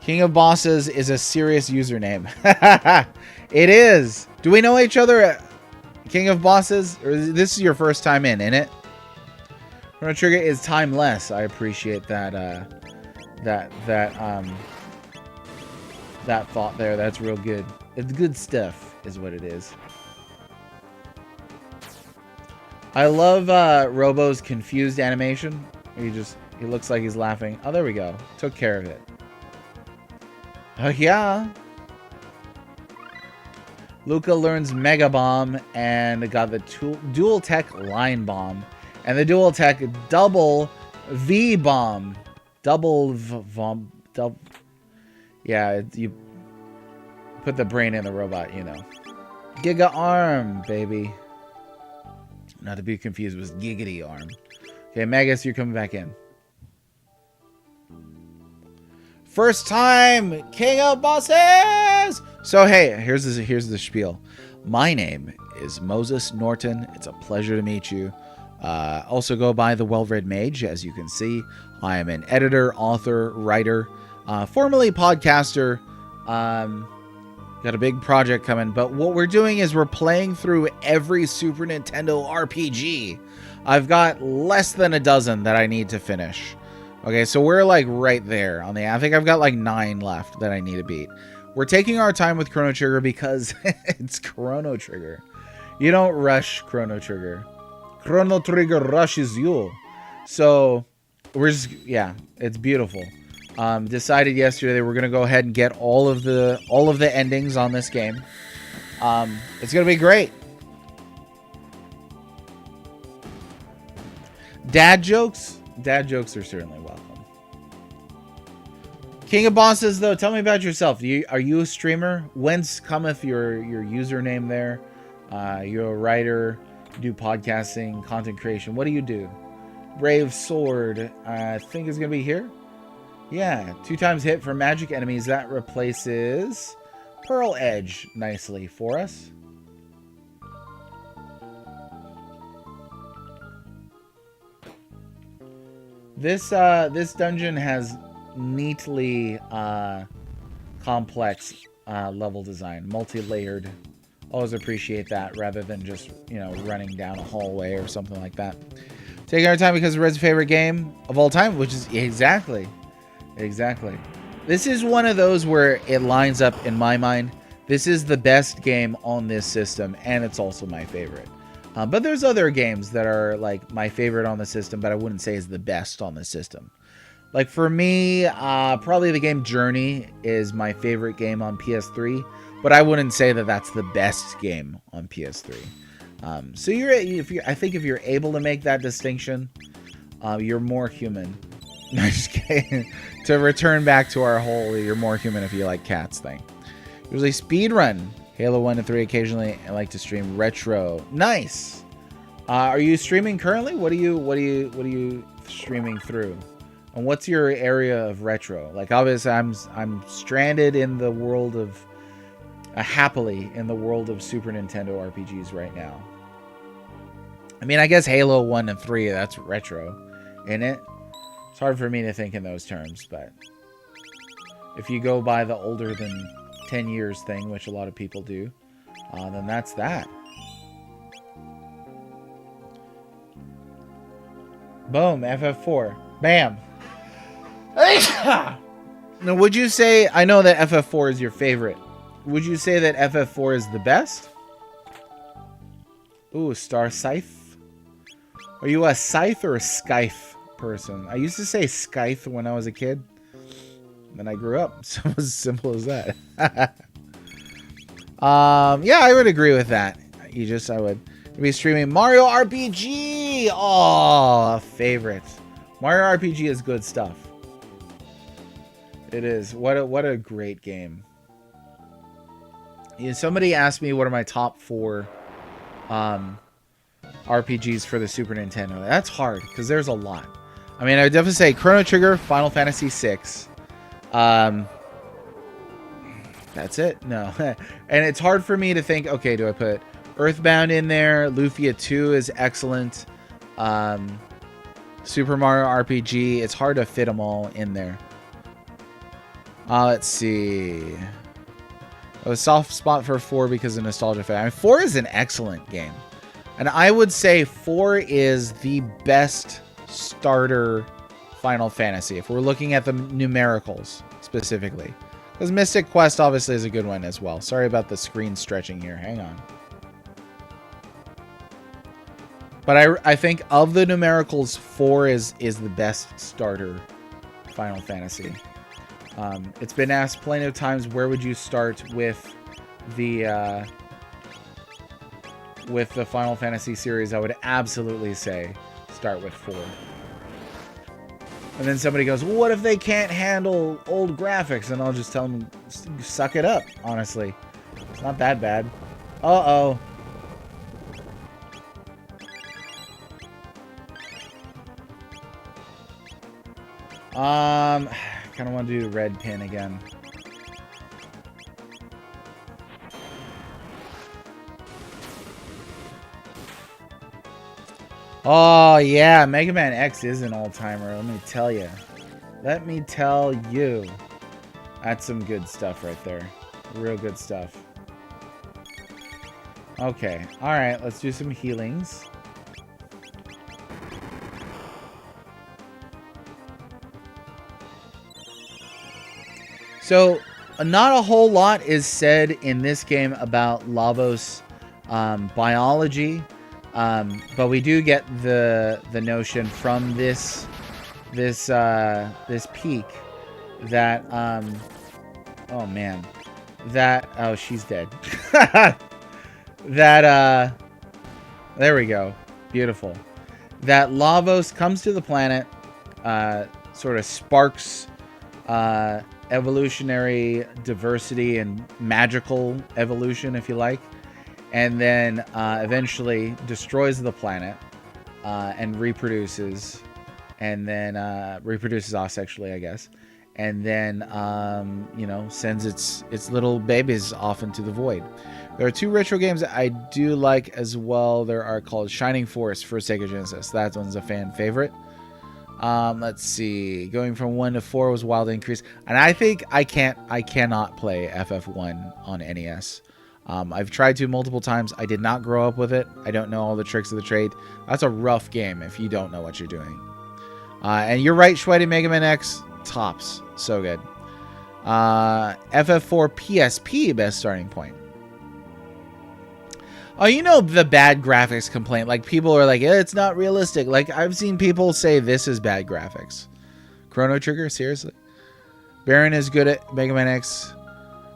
King of Bosses is a serious username. It is. Do we know each other, King of Bosses? Or this is your first time in, isn't it? Chrono Trigger is timeless. I appreciate that. That thought there. That's real good. It's good stuff, is what it is. I love Robo's confused animation. He looks like he's laughing. Oh, there we go. Took care of it. Oh yeah. Luca learns Mega Bomb and got the Dual Tech Line Bomb and the Dual Tech Double V Bomb. Yeah, you put the brain in the robot, you know. Giga Arm, baby. Not to be confused with Giggity Arm. Okay, Magus, you're coming back in. First time, King of Bosses! So, hey, here's the spiel. My name is Moses Norton. It's a pleasure to meet you. Also go by the Well-Read Mage, as you can see. I am an editor, author, writer, formerly podcaster, Got a big project coming, but what we're doing is we're playing through every Super Nintendo RPG. I've got less than a dozen that I need to finish. Okay, so we're like right there on the. I think I've got like 9 left that I need to beat. We're taking our time with Chrono Trigger because it's Chrono Trigger. You don't rush Chrono Trigger. Chrono Trigger rushes you. So we're just, yeah, it's beautiful. Decided yesterday we're gonna go ahead and get all of the endings on this game. It's gonna be great. Dad jokes are certainly welcome. King of Bosses, though, tell me about yourself. Are you a streamer? Whence cometh your username there? You're a writer, you do podcasting, content creation. What do you do? Brave Sword, I think is gonna be here. Yeah, 2 times hit for magic enemies. That replaces Pearl Edge nicely for us. This dungeon has neatly complex level design, multi-layered. Always appreciate that rather than just, you know, running down a hallway or something like that. Taking our time because Red's favorite game of all time, which is exactly. This is one of those where it lines up in my mind. This is the best game on this system, and it's also my favorite. But there's other games that are like my favorite on the system, but I wouldn't say is the best on the system. Like for me, probably the game Journey is my favorite game on PS3, but I wouldn't say that that's the best game on PS3. So I think if you're able to make that distinction, you're more human. No, just kidding. To return back to our whole "you're more human if you like cats" thing. Usually speedrun Halo 1 to 3 occasionally. I like to stream retro. Nice. Are you streaming currently? What are you streaming through? And what's your area of retro? Like obviously I'm stranded in the world of happily in the world of Super Nintendo RPGs right now. I mean, I guess Halo 1 and 3, that's retro, isn't it? It's hard for me to think in those terms, but if you go by the older than 10 years thing, which a lot of people do, then that's that. Boom, FF4. Bam. Now, would you say, I know that FF4 is your favorite. Would you say that FF4 is the best? Ooh, Star Scythe. Are you a Scythe or a Scythe person? I used to say Scythe when I was a kid. Then I grew up. So it was as simple as that. Yeah, I would agree with that. I would be streaming Mario RPG. Oh, favorite. Mario RPG is good stuff. It is. What a great game. You know, somebody asked me what are my top 4 RPGs for the Super Nintendo. That's hard because there's a lot. I mean, I would definitely say Chrono Trigger, Final Fantasy VI. That's it. No. And it's hard for me to think, okay, do I put Earthbound in there? Lufia 2 is excellent. Super Mario RPG. It's hard to fit them all in there. Let's see. A soft spot for 4 because of nostalgia factor. I mean, 4 is an excellent game. And I would say 4 is the best starter Final Fantasy, if we're looking at the numericals specifically. Because Mystic Quest obviously is a good one as well. Sorry about the screen stretching here. Hang on. But I think of the numericals, 4 is the best starter Final Fantasy. It's been asked plenty of times, where would you start with the Final Fantasy series? I would absolutely say start with 4. And then somebody goes, well, what if they can't handle old graphics? And I'll just tell them, suck it up, honestly. It's not that bad. Uh-oh. Kind of want to do red pin again. Oh, yeah. Mega Man X is an all-timer. Let me tell you. That's some good stuff right there. Real good stuff. Okay. Alright, let's do some healings. So, not a whole lot is said in this game about Lavos biology, but we do get the notion from this peak that oh man, that she's dead. That there we go, beautiful. That Lavos comes to the planet, sort of sparks evolutionary diversity and magical evolution, if you like, and then eventually destroys the planet and reproduces, and then reproduces asexually, I guess, and then you know, sends its little babies off into the void. There are two retro games that I do like as well. There are called Shining Force for Sega Genesis. That one's a fan favorite. Let's see. Going from 1 to 4 was wildly increased, and I think I cannot play FF1 on NES. I've tried to multiple times. I did not grow up with it. I don't know all the tricks of the trade. That's a rough game if you don't know what you're doing. And you're right, Shweddy, Mega Man X tops. So good. FF4 PSP, best starting point. Oh, you know the bad graphics complaint. Like, people are like, it's not realistic. Like, I've seen people say this is bad graphics. Chrono Trigger, seriously? Baron is good at Mega Man X.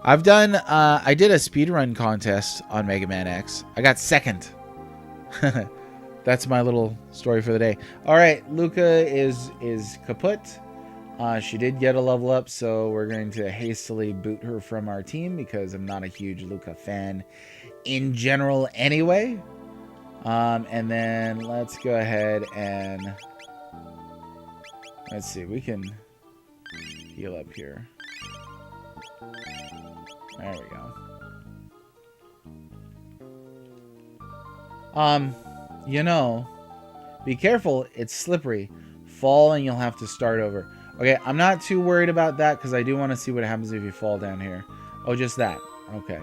I've done, I did a speedrun contest on Mega Man X. I got second. That's my little story for the day. All right, Luca is kaput. She did get a level up, so we're going to hastily boot her from our team because I'm not a huge Luca fan in general anyway. And then let's go ahead and let's see, we can heal up here. There we go. You know, be careful, it's slippery. Fall and you'll have to start over. Okay, I'm not too worried about that because I do want to see what happens if you fall down here. Oh, just that. Okay.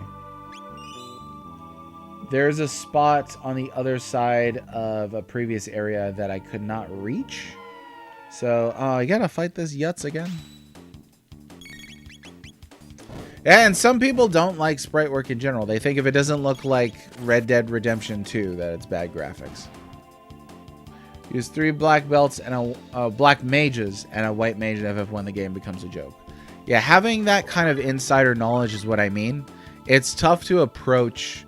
There's a spot on the other side of a previous area that I could not reach. So, I gotta fight this Yutz again. Yeah, and some people don't like sprite work in general. They think if it doesn't look like Red Dead Redemption 2, that it's bad graphics. Use 3 black belts and a black mages and a white mage in FF1. The game becomes a joke. Yeah, having that kind of insider knowledge is what I mean. It's tough to approach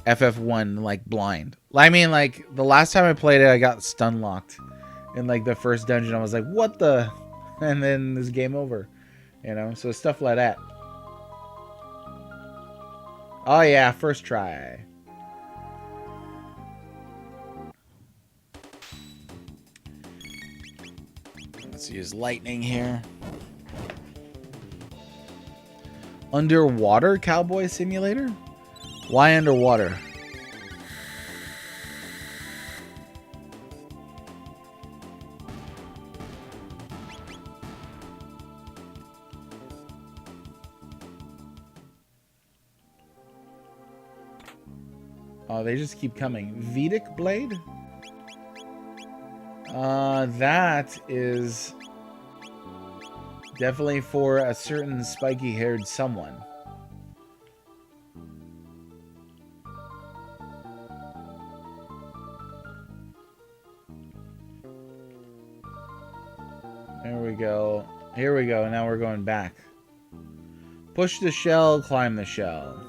FF1 like blind. I mean, like the last time I played it, I got stun locked in like the first dungeon. I was like, what the? And then this game over, you know? So stuff like that. Oh yeah, first try. Let's use lightning here. Underwater cowboy simulator? Why underwater? Oh, they just keep coming. Vedic Blade? That is definitely for a certain spiky-haired someone. There we go. Here we go. Now we're going back. Push the shell, climb the shell.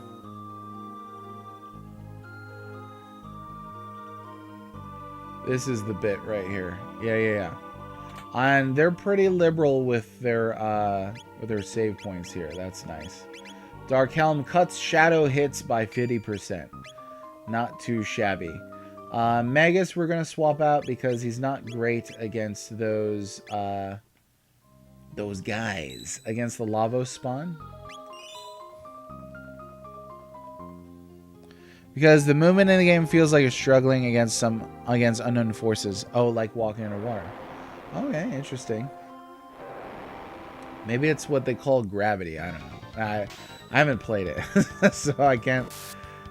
This is the bit right here. Yeah. And they're pretty liberal with their save points here. That's nice. Dark Helm cuts shadow hits by 50%. Not too shabby. Magus we're gonna swap out because he's not great against those guys. Against the Lavos spawn. Because the movement in the game feels like you're struggling against unknown forces. Oh, like walking underwater. Okay, interesting. Maybe it's what they call gravity. I don't know. I haven't played it, so I can't.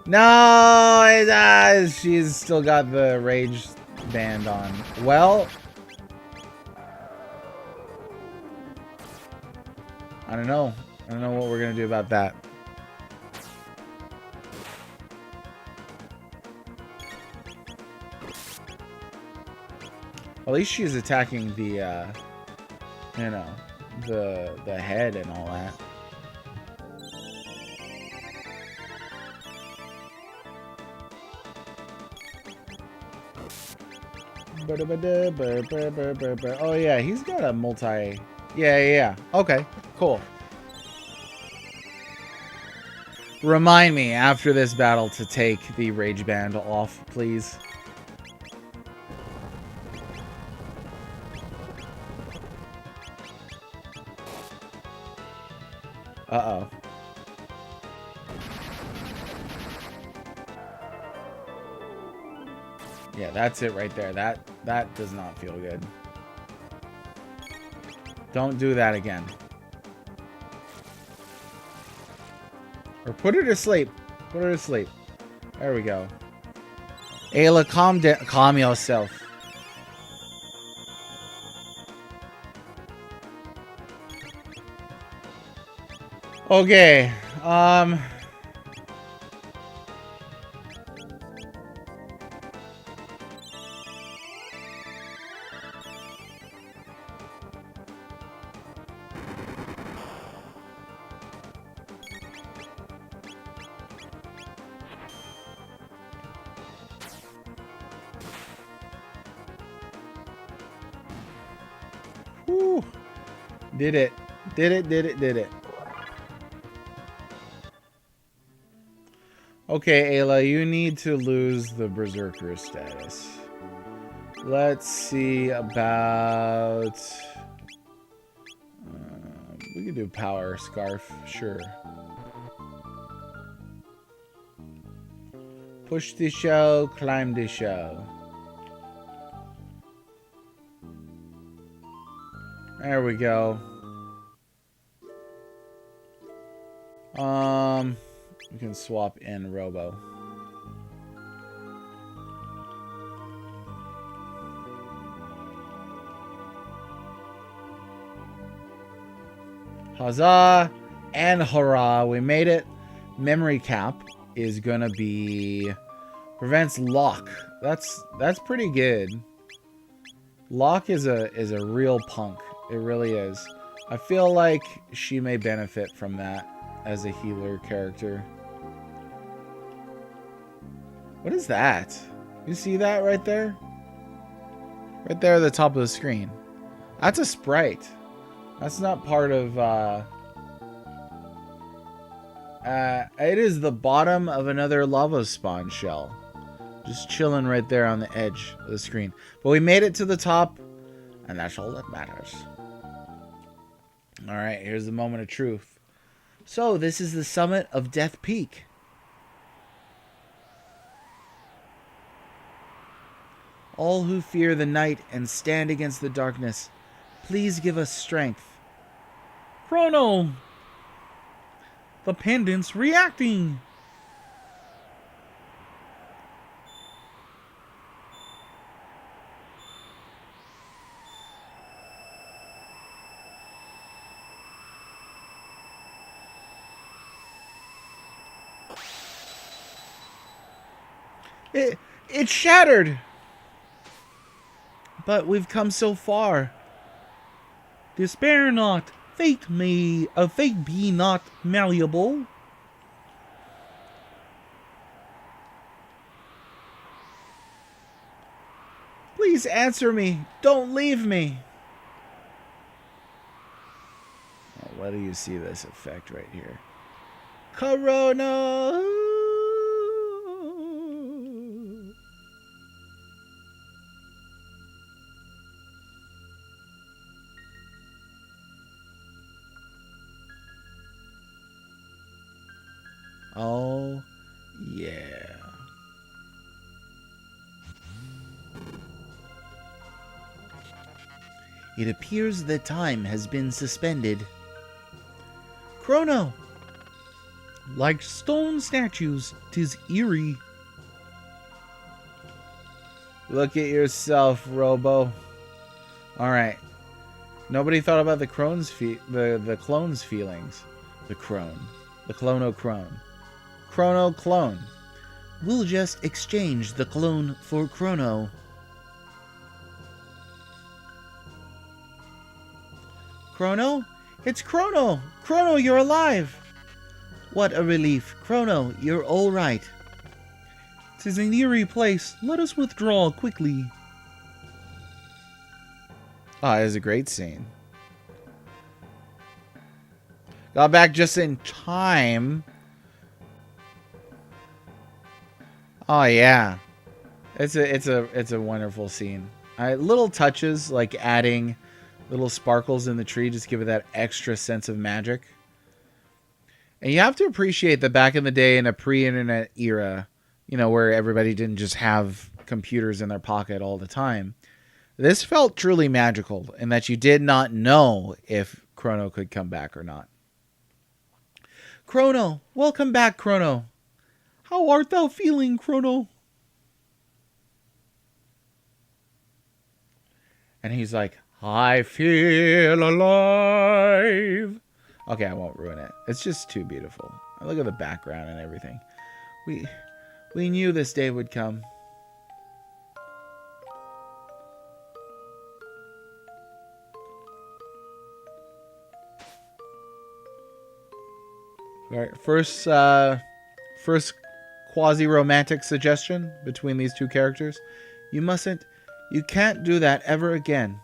No, she's still got the rage band on. Well, I don't know. I don't know what we're gonna do about that. At least she's attacking the, you know, the head and all that. Oh yeah, he's got a multi. Yeah. Okay, cool. Remind me after this battle to take the rage band off, please. Uh-oh. Yeah, that's it right there. That does not feel good. Don't do that again. Or put her to sleep. Put her to sleep. There we go. Ayla, calm yourself. Okay. Whew. Did it. Did it. Okay, Ayla, you need to lose the Berserker status. Let's see about... we can do Power Scarf, sure. Push the shell, climb the shell. There we go. We can swap in Robo. Huzzah and hurrah, we made it. Memory cap is gonna be prevents lock. That's pretty good. Lock is a real punk. It really is. I feel like she may benefit from that as a healer character. What is that? You see that right there? Right there at the top of the screen. That's a sprite. That's not part of, it is the bottom of another lava spawn shell. Just chilling right there on the edge of the screen. But we made it to the top, and that's all that matters. Alright, here's the moment of truth. So, this is the summit of Death Peak. All who fear the night and stand against the darkness, please give us strength. Chrono! The pendant's reacting! It shattered! But we've come so far. Despair not. Fate be not malleable. Please answer me. Don't leave me. Oh, where do you see this effect right here? Corona. Oh, yeah. It appears that time has been suspended. Chrono! Like stone statues, 'tis eerie. Look at yourself, Robo. Alright. Nobody thought about the clone's the clone's feelings. The crone. The clone-o-crone. Chrono-clone. We'll just exchange the clone for Chrono. Chrono? It's Chrono! Chrono, you're alive! What a relief. Chrono, you're all right. 'Tis an eerie place. Let us withdraw quickly. Oh, it was a great scene. Got back just in time. Oh yeah, it's a wonderful scene. Little touches like adding little sparkles in the tree just give it that extra sense of magic. And you have to appreciate that back in the day, in a pre-internet era, you know, where everybody didn't just have computers in their pocket all the time, this felt truly magical in that you did not know if Chrono could come back or not. Chrono, welcome back, Chrono. How art thou feeling, Chrono? And he's like, I feel alive. Okay, I won't ruin it. It's just too beautiful. Look at the background and everything. We knew this day would come. All right, first quasi-romantic suggestion between these two characters. You can't do that ever again.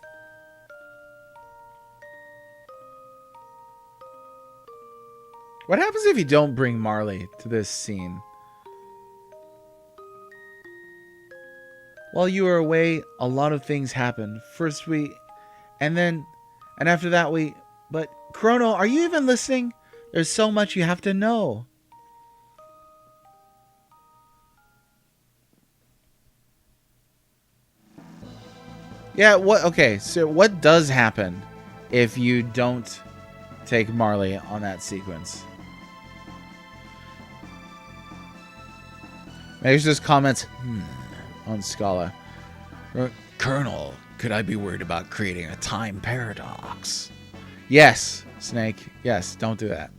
What happens if you don't bring Marley to this scene? While you were away, a lot of things happened. First and after that but Chrono, are you even listening? There's so much you have to know. Yeah, okay, so what does happen if you don't take Marley on that sequence? Magus just comments, on Scala. Colonel, could I be worried about creating a time paradox? Yes, Snake. Yes, don't do that.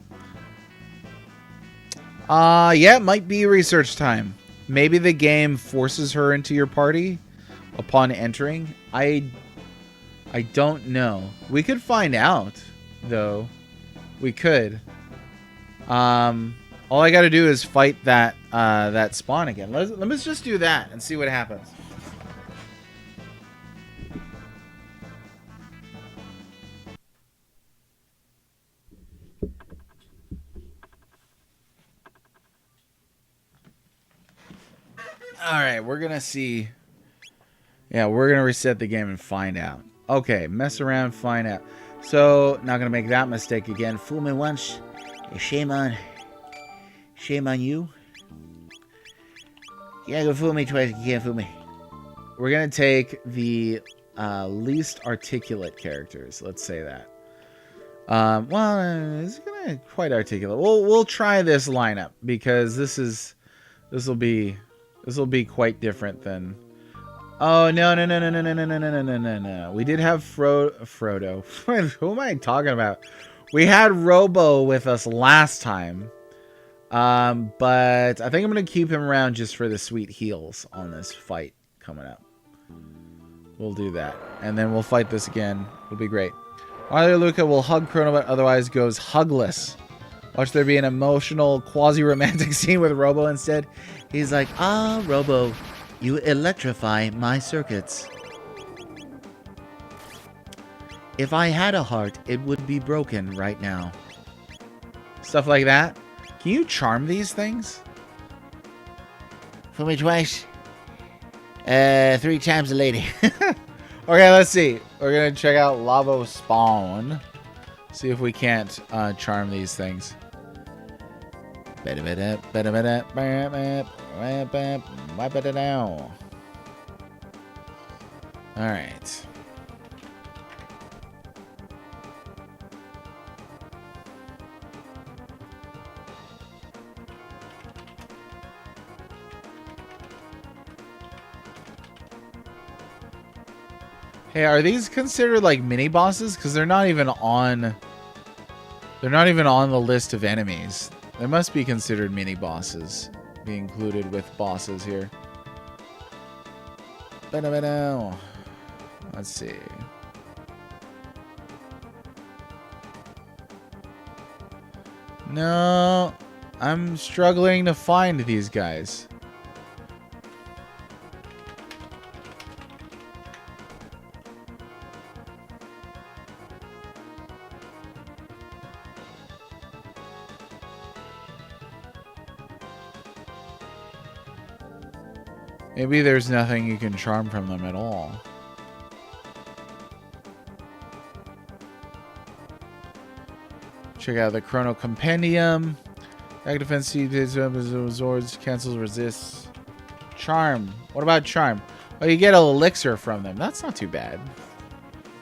Yeah, it might be research time. Maybe the game forces her into your party upon entering. I don't know. We could find out, though. We could. All I gotta do is fight that that spawn again. Let's just do that and see what happens. Alright, we're gonna see. Yeah, we're gonna reset the game and find out. Okay, mess around, find out. So, not gonna make that mistake again. Fool me once, shame on you. You gotta go fool me twice, you can't fool me. We're gonna take the least articulate characters. Let's say that. Well, it's gonna quite articulate. We'll try this lineup because this will be quite different than. Oh no! We did have Frodo. Who am I talking about? We had Robo with us last time. But I think I'm going to keep him around just for the sweet heals on this fight coming up. We'll do that. And then we'll fight this again. It'll be great. Either Luca will hug Chrono, but otherwise goes hugless. Watch there be an emotional, quasi-romantic scene with Robo instead. He's like, Robo, you electrify my circuits. If I had a heart, it would be broken right now. Stuff like that. Can you charm these things? Fool me twice. 3 times a lady. Okay, let's see. We're going to check out Lavo Spawn. See if we can't charm these things. Wipe it down. Alright. Hey, are these considered like mini bosses? Because they're not even on. They're not even on the list of enemies. They must be considered mini bosses. Be included with bosses here. Let's see. No, I'm struggling to find these guys. Maybe there's nothing you can charm from them at all. Check out the Chrono Compendium. Back defense, Zords, cancels, resists. Charm. What about charm? Oh, you get an elixir from them. That's not too bad.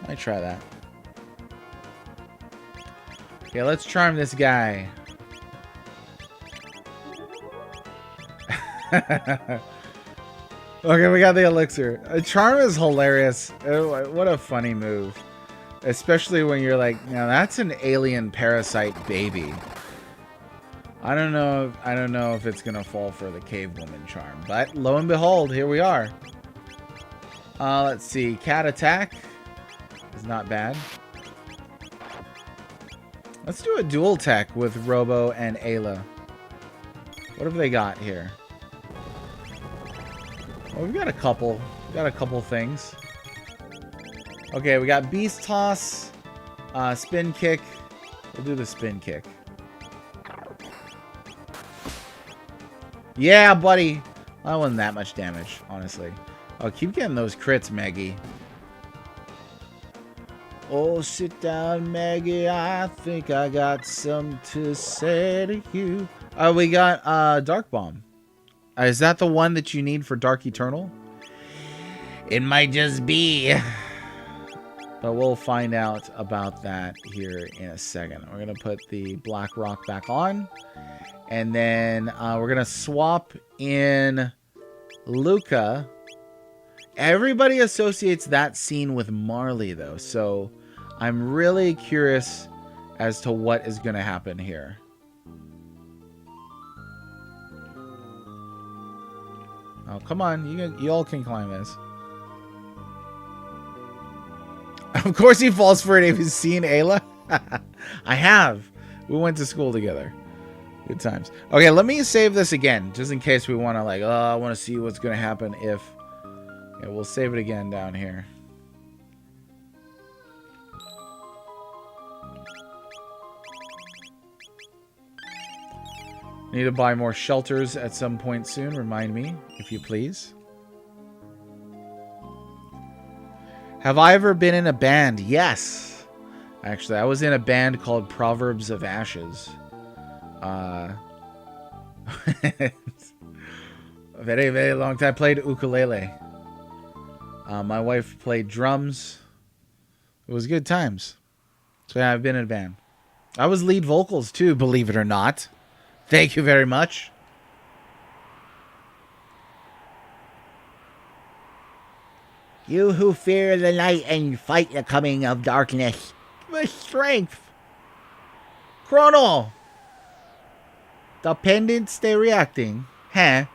Might try that. Okay, let's charm this guy. Okay, we got the elixir. Charm is hilarious. What a funny move. Especially when you're like, now that's an alien parasite baby. I don't know if it's gonna fall for the cave woman charm, but lo and behold, here we are. Let's see. Cat attack is not bad. Let's do a dual tech with Robo and Ayla. What have they got here? Well, we've got a couple. We've got a couple things. Okay, we got Beast Toss, Spin Kick. We'll do the Spin Kick. Yeah, buddy. That wasn't that much damage, honestly. Oh, keep getting those crits, Maggie. Oh, sit down, Maggie. I think I got something to say to you. We got Dark Bomb. Is that the one that you need for Dark Eternal? It might just be. But we'll find out about that here in a second. We're going to put the Black Rock back on. And then we're going to swap in Luca. Everybody associates that scene with Marley, though. So I'm really curious as to what is going to happen here. Oh, come on. You all can climb this. Of course he falls for it if he's seen Ayla. I have. We went to school together. Good times. Okay, let me save this again, just in case we want to, like, I want to see what's going to happen if... Yeah, we'll save it again down here. Need to buy more shelters at some point soon. Remind me, if you please. Have I ever been in a band? Yes. Actually, I was in a band called Proverbs of Ashes. A very, very long time. I played ukulele. My wife played drums. It was good times. So yeah, I've been in a band. I was lead vocals too, believe it or not. Thank you very much. You who fear the night and fight the coming of darkness, with strength. Chrono. The pendants, they reacting. Huh?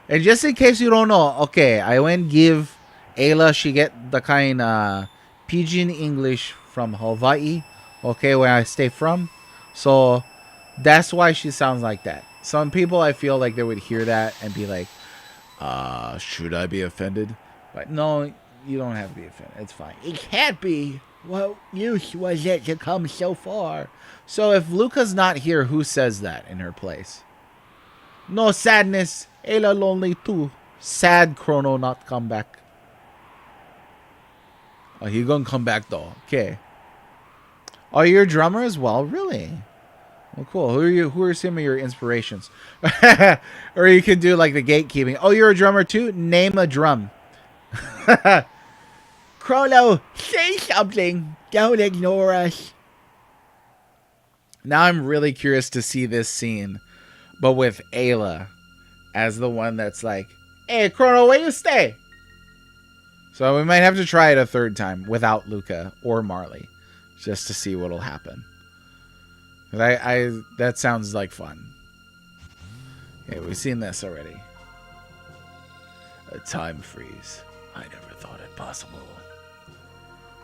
And just in case you don't know, okay, I went give Ayla, she get the kind pidgin English from Hawaii, okay, where I stay from. So that's why she sounds like that. Some people, I feel like they would hear that and be like, should I be offended? But no, you don't have to be offended. It's fine. It can't be. What use was it to come so far? So if Luca's not here, who says that in her place? No sadness. Ayla lonely too. Sad Chrono not come back. Oh, he gonna come back though. Okay. Oh, you're a drummer as well? Really? Well, cool. Who are some of your inspirations? Or you can do like the gatekeeping. Oh, you're a drummer too? Name a drum. Chrono, say something. Don't ignore us. Now I'm really curious to see this scene, but with Ayla as the one that's like, hey, Chrono, where you stay? So we might have to try it a third time without Luca or Marley, just to see what'll happen. That sounds like fun. Okay, we've seen this already. A time freeze. I never thought it possible.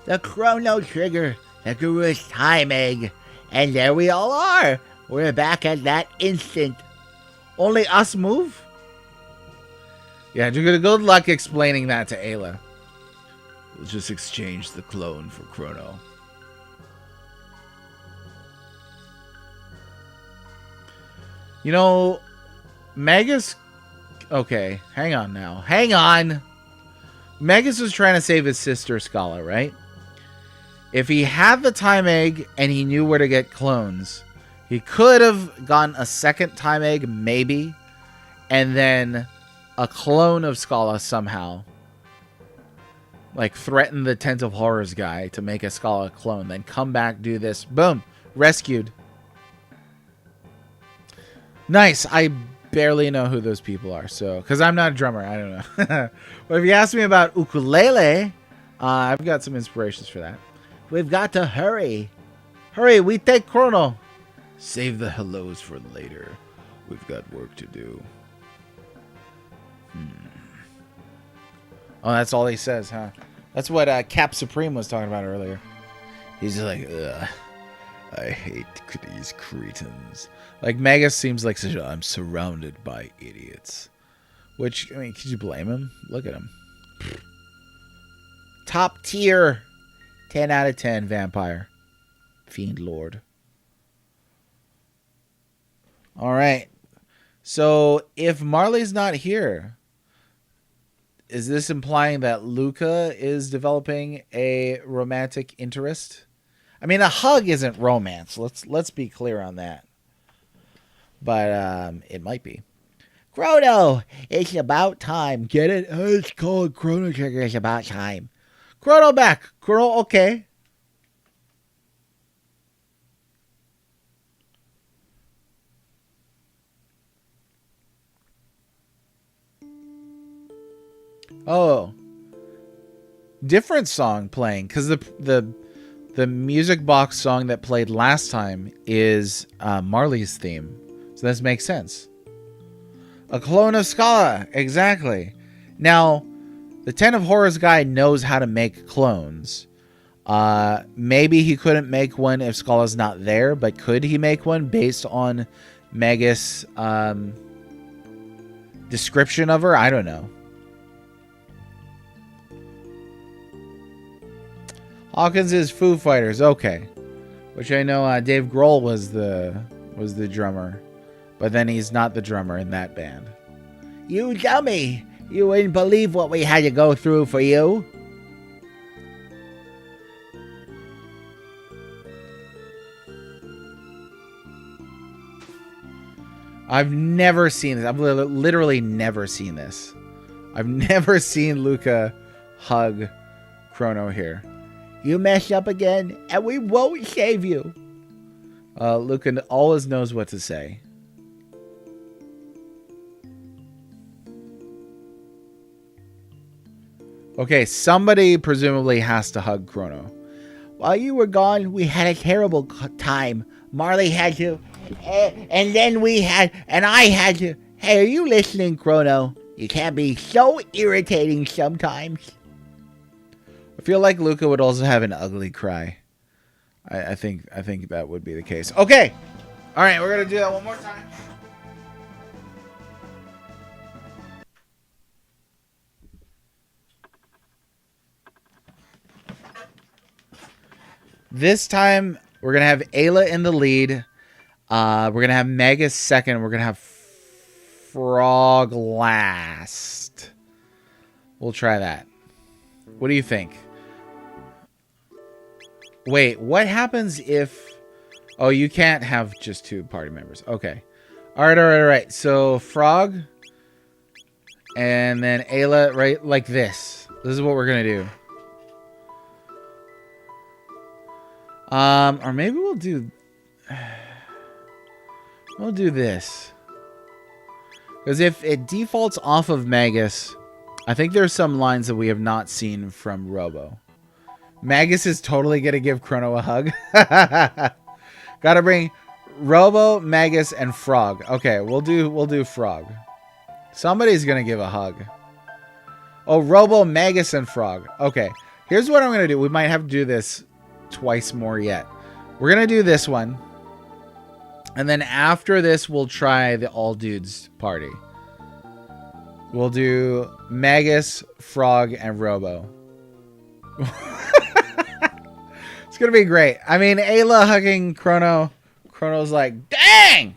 The Chrono Trigger, the Guru's time egg. And there we all are. We're back at that instant. Only us move? Yeah, you're good luck explaining that to Ayla. We'll just exchange the clone for Chrono. You know, Magus... Okay, hang on now. Hang on! Magus was trying to save his sister, Scala, right? If he had the time egg and he knew where to get clones, he could have gotten a second time egg, maybe, and then a clone of Scala somehow. Like, threaten the Tent of Horrors guy to make a Scala clone, then come back, do this. Boom! Rescued. Nice. I barely know who those people are, so because I'm not a drummer, I don't know. But if you ask me about ukulele, I've got some inspirations for that. We've got to hurry. Hurry, we take Chrono. Save the hellos for later. We've got work to do. Oh, that's all he says, huh? That's what Cap Supreme was talking about earlier. He's like, ugh, I hate these cretins. Like, Magus seems like such a... I'm surrounded by idiots. Which, I mean, could you blame him? Look at him. Top tier. 10 out of 10 vampire. Fiend Lord. Alright. So, if Marley's not here, is this implying that Luca is developing a romantic interest? I mean, a hug isn't romance. Let's be clear on that. But it might be. Chrono, it's about time. Get it? It's called Chrono Trigger. It's about time. Chrono back. Chrono, okay. Oh. Different song playing, because the music box song that played last time is Marley's theme. So this makes sense. A clone of Scala, exactly. Now, the Ten of Horrors guy knows how to make clones. Maybe he couldn't make one if Scala's not there, but could he make one based on Magus' description of her? I don't know. Hawkins is Foo Fighters, okay. Which I know Dave Grohl was the drummer. But then he's not the drummer in that band. You dummy! You wouldn't believe what we had to go through for you. I've never seen this. I've literally never seen this. I've never seen Luca hug Chrono here. You mess up again, and we won't save you. Luca always knows what to say. Okay, somebody presumably has to hug Chrono. While you were gone, we had a terrible time. Marley had to, and then we had, and I had to. Hey, are you listening, Chrono? You can't be so irritating sometimes. I feel like Luca would also have an ugly cry. I think that would be the case. Okay. All right, we're going to do that one more time. This time, we're going to have Ayla in the lead. We're going to have Magus second. We're going to have Frog last. We'll try that. What do you think? Wait, what happens if... Oh, you can't have just two party members. Okay. All right. So, Frog. And then Ayla, right? Like this. This is what we're going to do. Or maybe we'll do this. Because if it defaults off of Magus, I think there's some lines that we have not seen from Robo. Magus is totally gonna give Chrono a hug. Gotta bring Robo, Magus, and Frog. Okay, we'll do Frog. Somebody's gonna give a hug. Oh, Robo, Magus, and Frog. Okay, here's what I'm gonna do. We might have to do this twice more yet. We're gonna do this one, and then after this, we'll try the all dudes party. We'll do Magus, Frog, and Robo. It's gonna be great. I mean, Ayla hugging Chrono. Chrono's like, dang!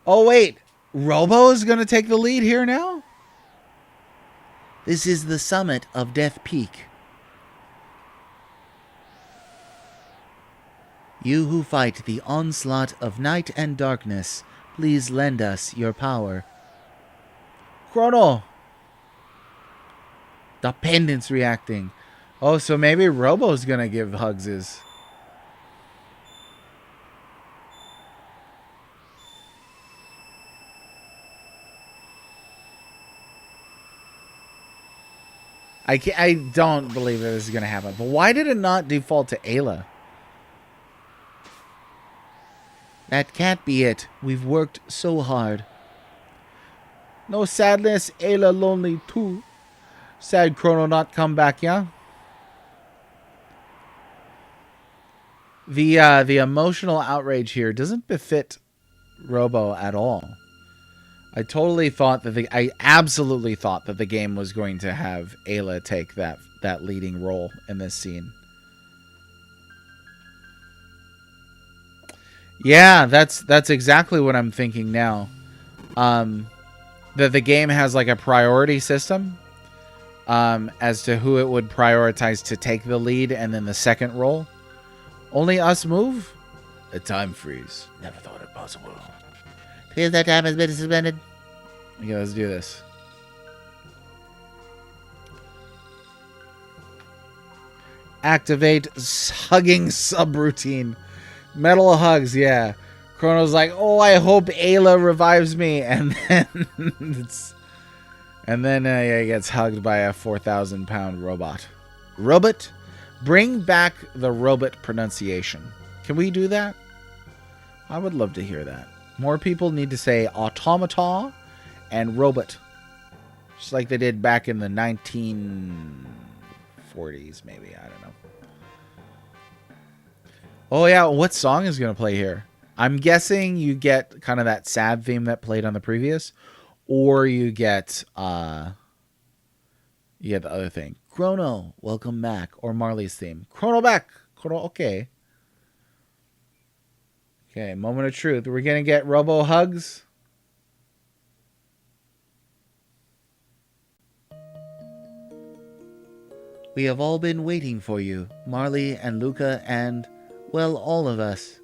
Oh, wait. Robo is gonna take the lead here now? This is the summit of Death Peak. You who fight the onslaught of night and darkness, please lend us your power. Chrono! The pendant's reacting. Oh, so maybe Robo's gonna give hugses. I don't believe that this is gonna happen. But why did it not default to Ayla? That can't be it. We've worked so hard. No sadness, Ayla lonely too. Sad Chrono not come back, yeah? The emotional outrage here doesn't befit Robo at all. I absolutely thought that the game was going to have Ayla take that leading role in this scene. Yeah, that's exactly what I'm thinking now. That the game has like a priority system as to who it would prioritize to take the lead and then the second role. Only us move? A time freeze. Never thought it possible. Because that time has been suspended. Okay, let's do this. Activate hugging subroutine. Metal hugs, yeah. Chrono's like, oh, I hope Ayla revives me, and then he gets hugged by a 4,000-pound robot. Robot, bring back the robot pronunciation. Can we do that? I would love to hear that. More people need to say automata and robot, just like they did back in the 1940s, maybe. I don't know. Oh yeah, what song is gonna play here? I'm guessing you get kind of that sad theme that played on the previous, or you get the other thing. Chrono, welcome back, or Marley's theme. Chrono back. Chrono, okay. Okay, moment of truth. We're gonna get Robo hugs. We have all been waiting for you, Marley and Luca and, well, all of us.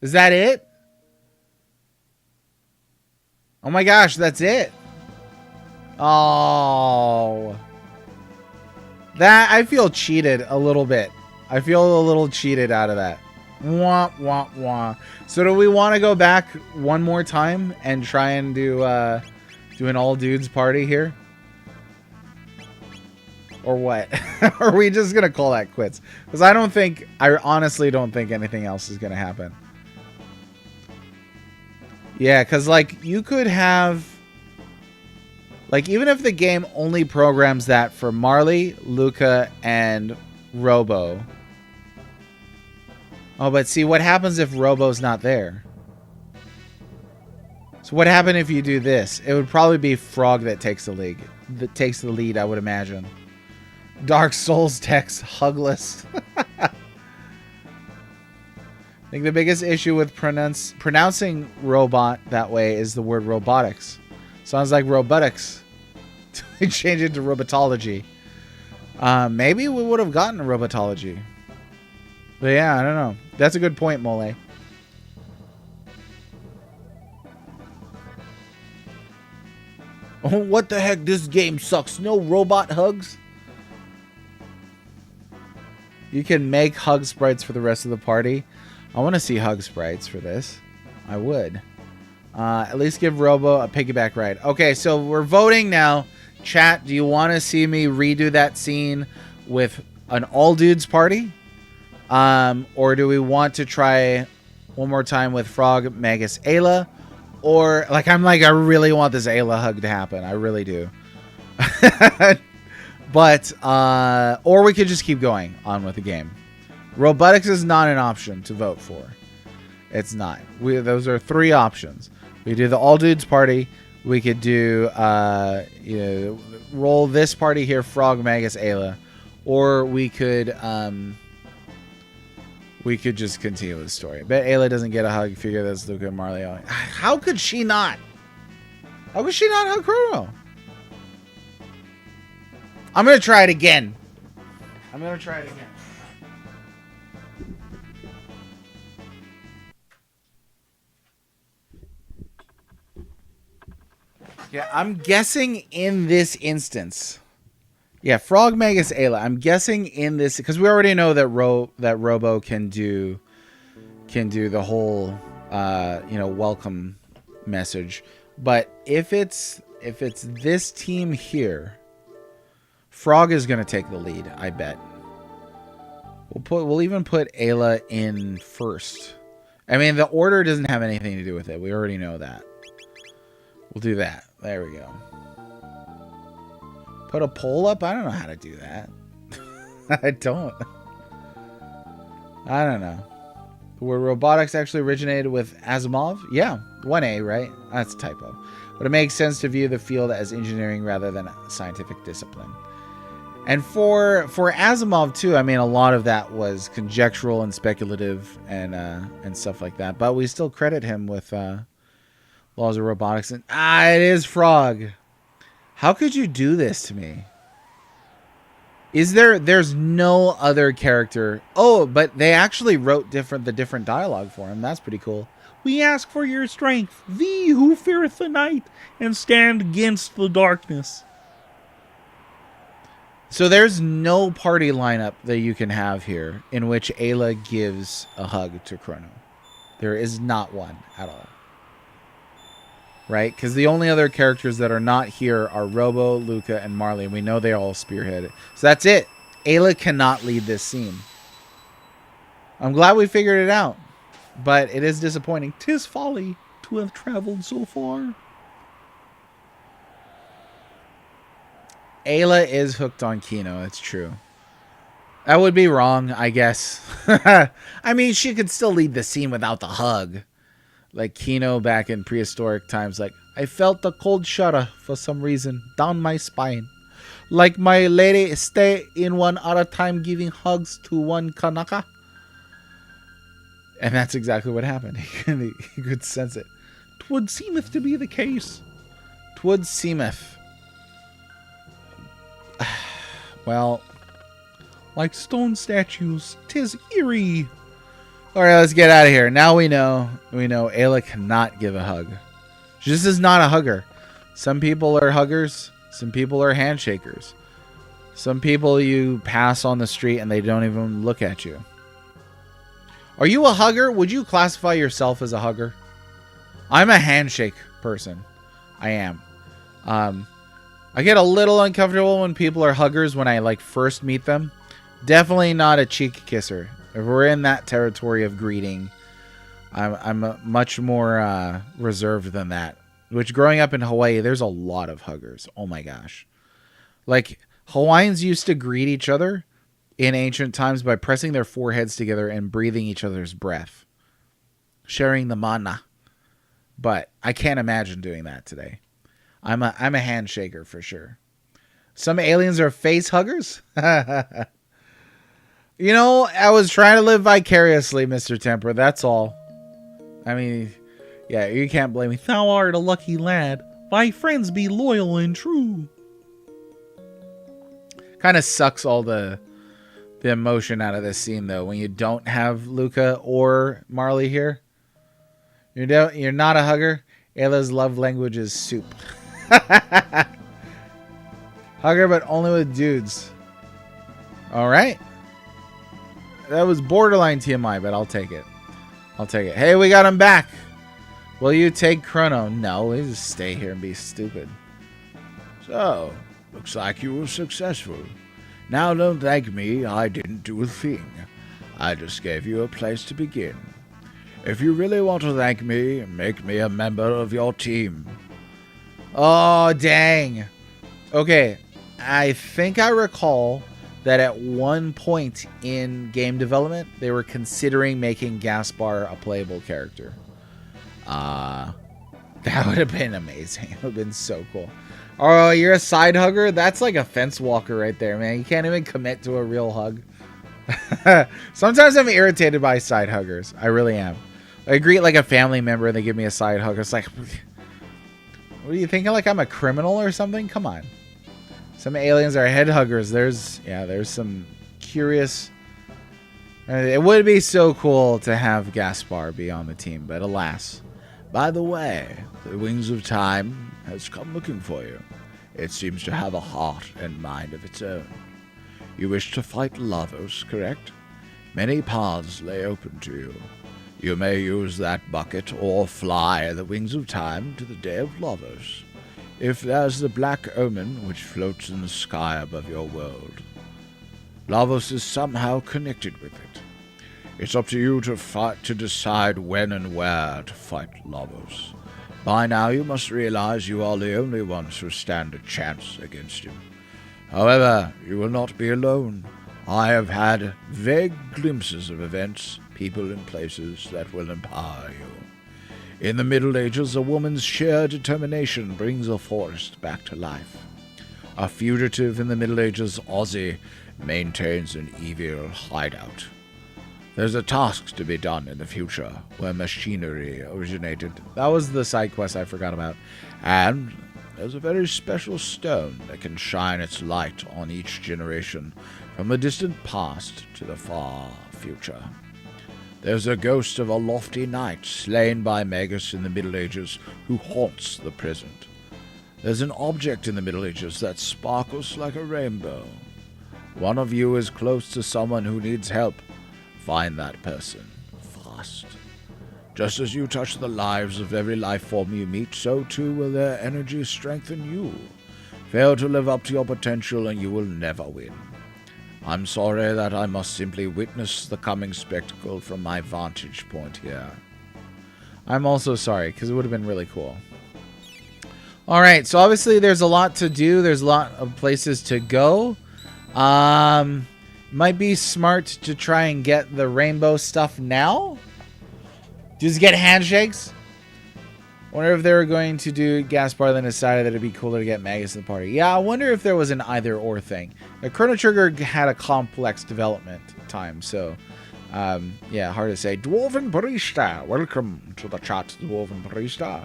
Is that it? Oh my gosh, that's it. Oh. That, I feel cheated a little bit. I feel a little cheated out of that. Wah, wah, wah. So do we want to go back one more time and try and do an all dudes party here? Or what? Or are we just going to call that quits? Because I honestly don't think anything else is going to happen. Yeah, because, like, you could have... Like, even if the game only programs that for Marley, Luca, and Robo... Oh, but see, what happens if Robo's not there? So what happened if you do this? It would probably be Frog that takes the lead. That takes the lead, I would imagine. Dark Souls text, hugless. I think the biggest issue with pronouncing robot that way is the word robotics. Sounds like robotics. We change it to robotology. Maybe we would have gotten a robotology. But yeah, I don't know. That's a good point, Mole. Oh, what the heck? This game sucks. No robot hugs? You can make hug sprites for the rest of the party. I want to see hug sprites for this. I would. At least give Robo a piggyback ride. Okay, so we're voting now. Chat, do you want to see me redo that scene with an all dudes party? Or do we want to try one more time with Frog, Magus, Ayla? Or, like, I really want this Ayla hug to happen. I really do. But, or we could just keep going on with the game. Robotics is not an option to vote for. It's not. Those are 3 options. We do the all dudes party. We could do, roll this party here, Frog, Magus, Ayla. Or we could just continue with the story. I bet Ayla doesn't get a hug. Figure that's Luca and Marley. How could she not? How could she not hug Chrono? I'm going to try it again. Yeah, I'm guessing in this instance. Yeah, Frog, Magus, Ayla. I'm guessing in this because we already know that Robo can do the whole welcome message. But if it's this team here, Frog is gonna take the lead, I bet. We'll even put Ayla in first. I mean, the order doesn't have anything to do with it. We already know that. We'll do that. There we go. Put a poll up? I don't know how to do that. I don't know. The word robotics actually originated with Asimov? Yeah, 1A, right? That's a typo. But it makes sense to view the field as engineering rather than a scientific discipline. And for Asimov too, I mean, a lot of that was conjectural and speculative and stuff like that. But we still credit him with laws of robotics. And it is Frog. How could you do this to me? There's no other character. Oh, but they actually wrote the different dialogue for him. That's pretty cool. We ask for your strength, thee who feareth the night, and stand against the darkness. So there's no party lineup that you can have here in which Ayla gives a hug to Chrono. There is not one at all. Right? Because the only other characters that are not here are Robo, Luca, and Marley. And we know they all spearhead it. So that's it. Ayla cannot lead this scene. I'm glad we figured it out. But it is disappointing. 'Tis folly to have traveled so far. Ayla is hooked on Kino. It's true. That would be wrong, I guess. I mean, she could still lead the scene without the hug. Like Kino back in prehistoric times. Like, I felt a cold shudder for some reason down my spine. Like my lady stay in one other time giving hugs to one Kanaka. And that's exactly what happened. He could sense it. 'Twould seemeth to be the case. 'Twould seemeth. Well, like stone statues, 'tis eerie. All right, let's get out of here. Now we know Ayla cannot give a hug. She just is not a hugger. Some people are huggers. Some people are handshakers. Some people you pass on the street and they don't even look at you. Are you a hugger? Would you classify yourself as a hugger? I'm a handshake person. I am. I get a little uncomfortable when people are huggers when I first meet them. Definitely not a cheek kisser. If we're in that territory of greeting, I'm much more reserved than that. Which, growing up in Hawaii, there's a lot of huggers. Oh my gosh. Like, Hawaiians used to greet each other in ancient times by pressing their foreheads together and breathing each other's breath. Sharing the mana. But I can't imagine doing that today. I'm a handshaker for sure. Some aliens are face huggers. You know, I was trying to live vicariously, Mr. Temper. That's all. I mean, yeah, you can't blame me. Thou art a lucky lad. Thy friends be loyal and true. Kind of sucks all the emotion out of this scene, though, when you don't have Luca or Marley here. You're not a hugger. Ayla's love language is soup. Hugger, but only with dudes. All right. That was borderline TMI, but I'll take it. I'll take it. Hey, we got him back. Will you take Chrono? No, we just stay here and be stupid. So, looks like you were successful. Now don't thank me, I didn't do a thing. I just gave you a place to begin. If you really want to thank me, make me a member of your team. Oh, dang. Okay, I think I recall that at one point in game development, they were considering making Gaspar a playable character. That would have been amazing. It would have been so cool. Oh, you're a side hugger? That's like a fence walker right there, man. You can't even commit to a real hug. Sometimes I'm irritated by side huggers. I really am. I greet like a family member and they give me a side hug. It's like, what are you thinking? Like I'm a criminal or something? Come on. Some aliens are head huggers. There's some curious. It would be so cool to have Gaspar be on the team, but alas. By the way, the Wings of Time has come looking for you. It seems to have a heart and mind of its own. You wish to fight Lavos, correct? Many paths lay open to you. You may use that bucket or fly the Wings of Time to the Day of Lavos. If there's the Black Omen which floats in the sky above your world, Lavos is somehow connected with it. It's up to you to decide when and where to fight Lavos. By now you must realize you are the only ones who stand a chance against him. However, you will not be alone. I have had vague glimpses of events, people and places that will empower you. In the Middle Ages, a woman's sheer determination brings a forest back to life. A fugitive in the Middle Ages, Ozzy, maintains an evil hideout. There's a task to be done in the future where machinery originated. That was the side quest I forgot about. And there's a very special stone that can shine its light on each generation from the distant past to the far future. There's a ghost of a lofty knight slain by Magus in the Middle Ages who haunts the present. There's an object in the Middle Ages that sparkles like a rainbow. One of you is close to someone who needs help. Find that person fast. Just as you touch the lives of every life form you meet, so too will their energy strengthen you. Fail to live up to your potential and you will never win. I'm sorry that I must simply witness the coming spectacle from my vantage point here. I'm also sorry, because it would have been really cool. Alright, so obviously there's a lot to do. There's a lot of places to go. Might be smart to try and get the rainbow stuff now. Just get handshakes. Wonder if they were going to do Gaspar, then decided that it'd be cooler to get Magus in the party. Yeah, I wonder if there was an either-or thing. The Chrono Trigger had a complex development time, so... yeah, hard to say. Dwarven Barista! Welcome to the chat, Dwarven Barista.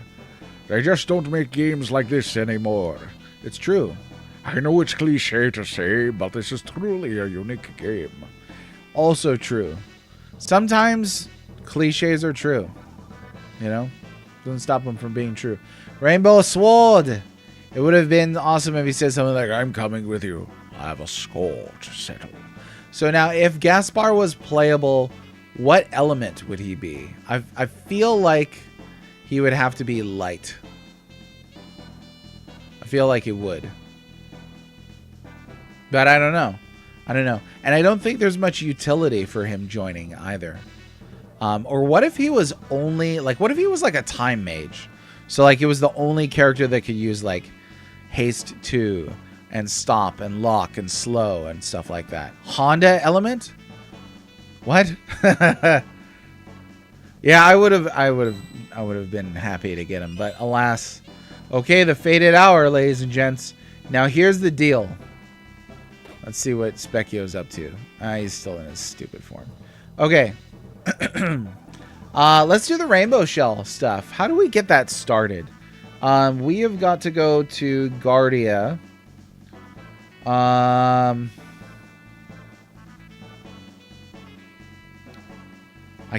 They just don't make games like this anymore. It's true. I know it's cliche to say, but this is truly a unique game. Also true. Sometimes cliches are true. You know? Doesn't stop them from being true. Rainbow Sword! It would have been awesome if he said something like, I'm coming with you. I have a score to settle. So now, if Gaspar was playable, what element would he be? I feel like he would have to be light. I feel like he would. But I don't know. I don't know. And I don't think there's much utility for him joining either. Or what if he was only... Like, what if he was like a time mage? So, like, it was the only character that could use, like, haste 2 and stop and lock and slow and stuff like that. Honda element? What? Yeah, I would have been happy to get him, but alas. Okay, the fated hour, ladies and gents. Now here's the deal. Let's see what Specchio's up to. He's still in his stupid form. Okay. Let's do the rainbow shell stuff. How do we get that started? We have got to go to Guardia. I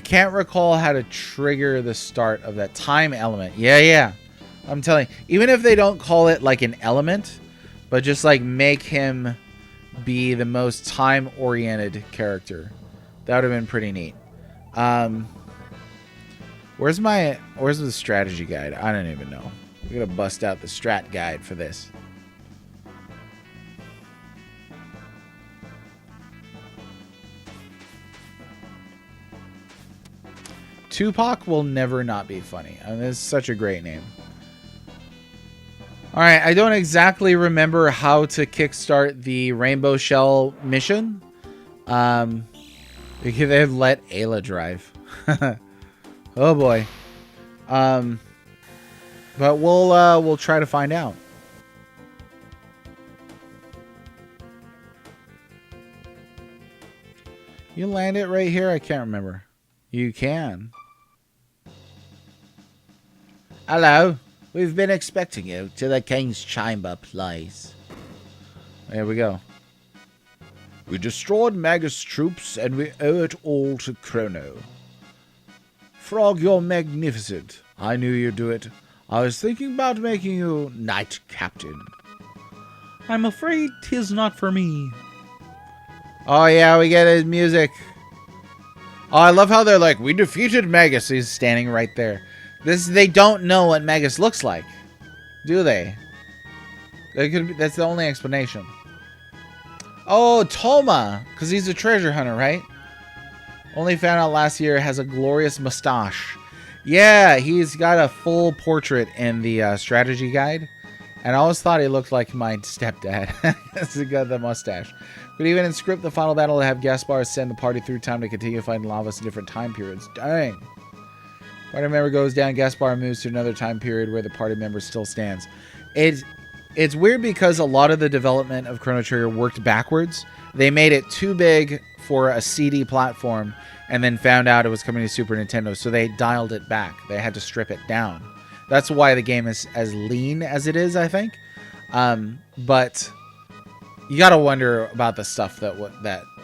can't recall how to trigger the start of that time element. Yeah. I'm telling you, even if they don't call it like an element, but just like make him be the most time-oriented character. That would have been pretty neat. Where's the strategy guide? I don't even know. We're gonna bust out the strat guide for this. Tupac will never not be funny. I mean, it's such a great name. Alright, I don't exactly remember how to kickstart the Rainbow Shell mission. Because they've let Ayla drive. Oh boy. But we'll try to find out. You land it right here? I can't remember. You can. Hello. We've been expecting you to the king's chamber, please. There we go. We destroyed Magus troops, and we owe it all to Chrono. Frog, you're magnificent. I knew you'd do it. I was thinking about making you knight captain. I'm afraid 'tis not for me. Oh yeah, we get his music. Oh, I love how they're like, we defeated Magus. He's standing right there. They don't know what Magus looks like, do they? That's the only explanation. Oh, Toma, because he's a treasure hunter, right? Only found out last year has a glorious mustache. Yeah, he's got a full portrait in the strategy guide. And I always thought he looked like my stepdad. He got the mustache. But even in script, the final battle to have Gaspar send the party through time to continue fighting Lavas in different time periods. Dang. Party member goes down, Gaspar moves to another time period where the party member still stands. It's weird because a lot of the development of Chrono Trigger worked backwards. They made it too big for a CD platform and then found out it was coming to Super Nintendo, so they dialed it back. They had to strip it down. That's why the game is as lean as it is, I think. But you gotta wonder about the stuff that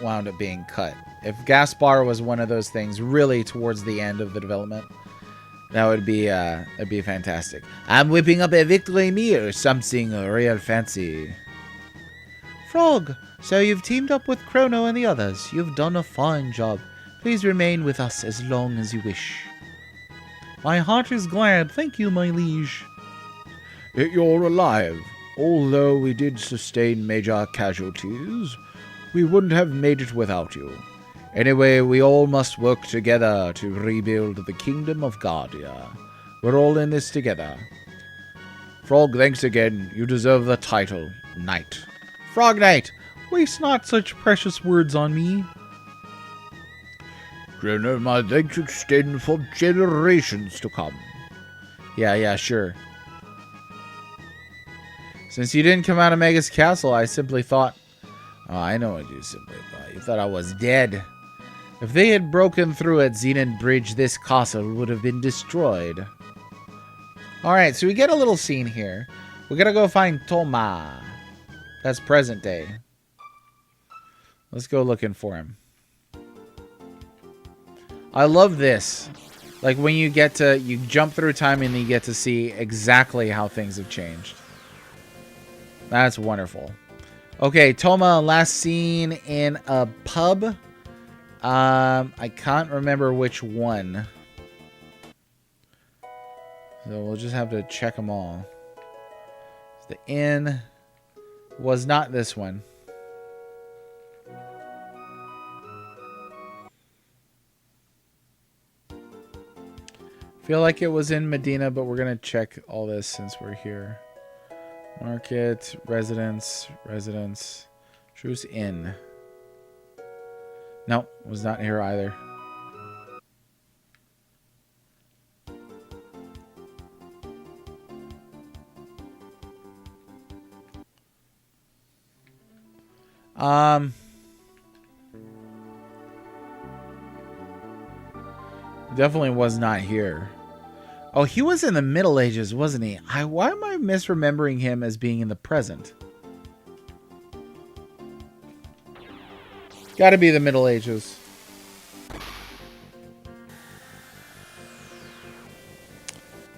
wound up being cut. If Gaspar was one of those things really towards the end of the development, that'd be fantastic. I'm whipping up a victory meal, something real fancy. Frog, so you've teamed up with Chrono and the others. You've done a fine job. Please remain with us as long as you wish. My heart is glad. Thank you, my liege. You're alive. Although we did sustain major casualties, we wouldn't have made it without you. Anyway, we all must work together to rebuild the kingdom of Guardia. We're all in this together. Frog, thanks again. You deserve the title, Knight. Frog Knight, waste not such precious words on me. Chrono, my thanks extend for generations to come. Yeah, sure. Since you didn't come out of Magus Castle, I simply thought... Oh, I know what you simply thought. You thought I was dead. If they had broken through at Xenon Bridge, this castle would have been destroyed. Alright, so we get a little scene here. We're gonna go find Toma. That's present day. Let's go looking for him. I love this. Like when you jump through time and you get to see exactly how things have changed. That's wonderful. Okay, Toma, last seen in a pub. I can't remember which one. So we'll just have to check them all. The inn was not this one. Feel like it was in Medina, but we're going to check all this since we're here. Market, residence. Truce Inn. Nope, was not here either. Definitely was not here. Oh, he was in the Middle Ages, wasn't he? Why am I misremembering him as being in the present? Gotta be the Middle Ages.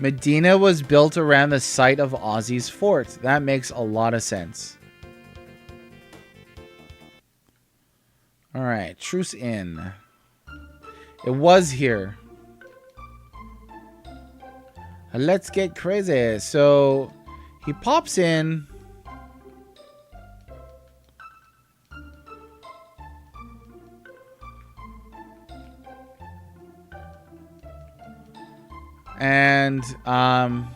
Medina was built around the site of Ozzy's fort. That makes a lot of sense. Alright, Truce Inn. It was here. Let's get crazy. So he pops in. And I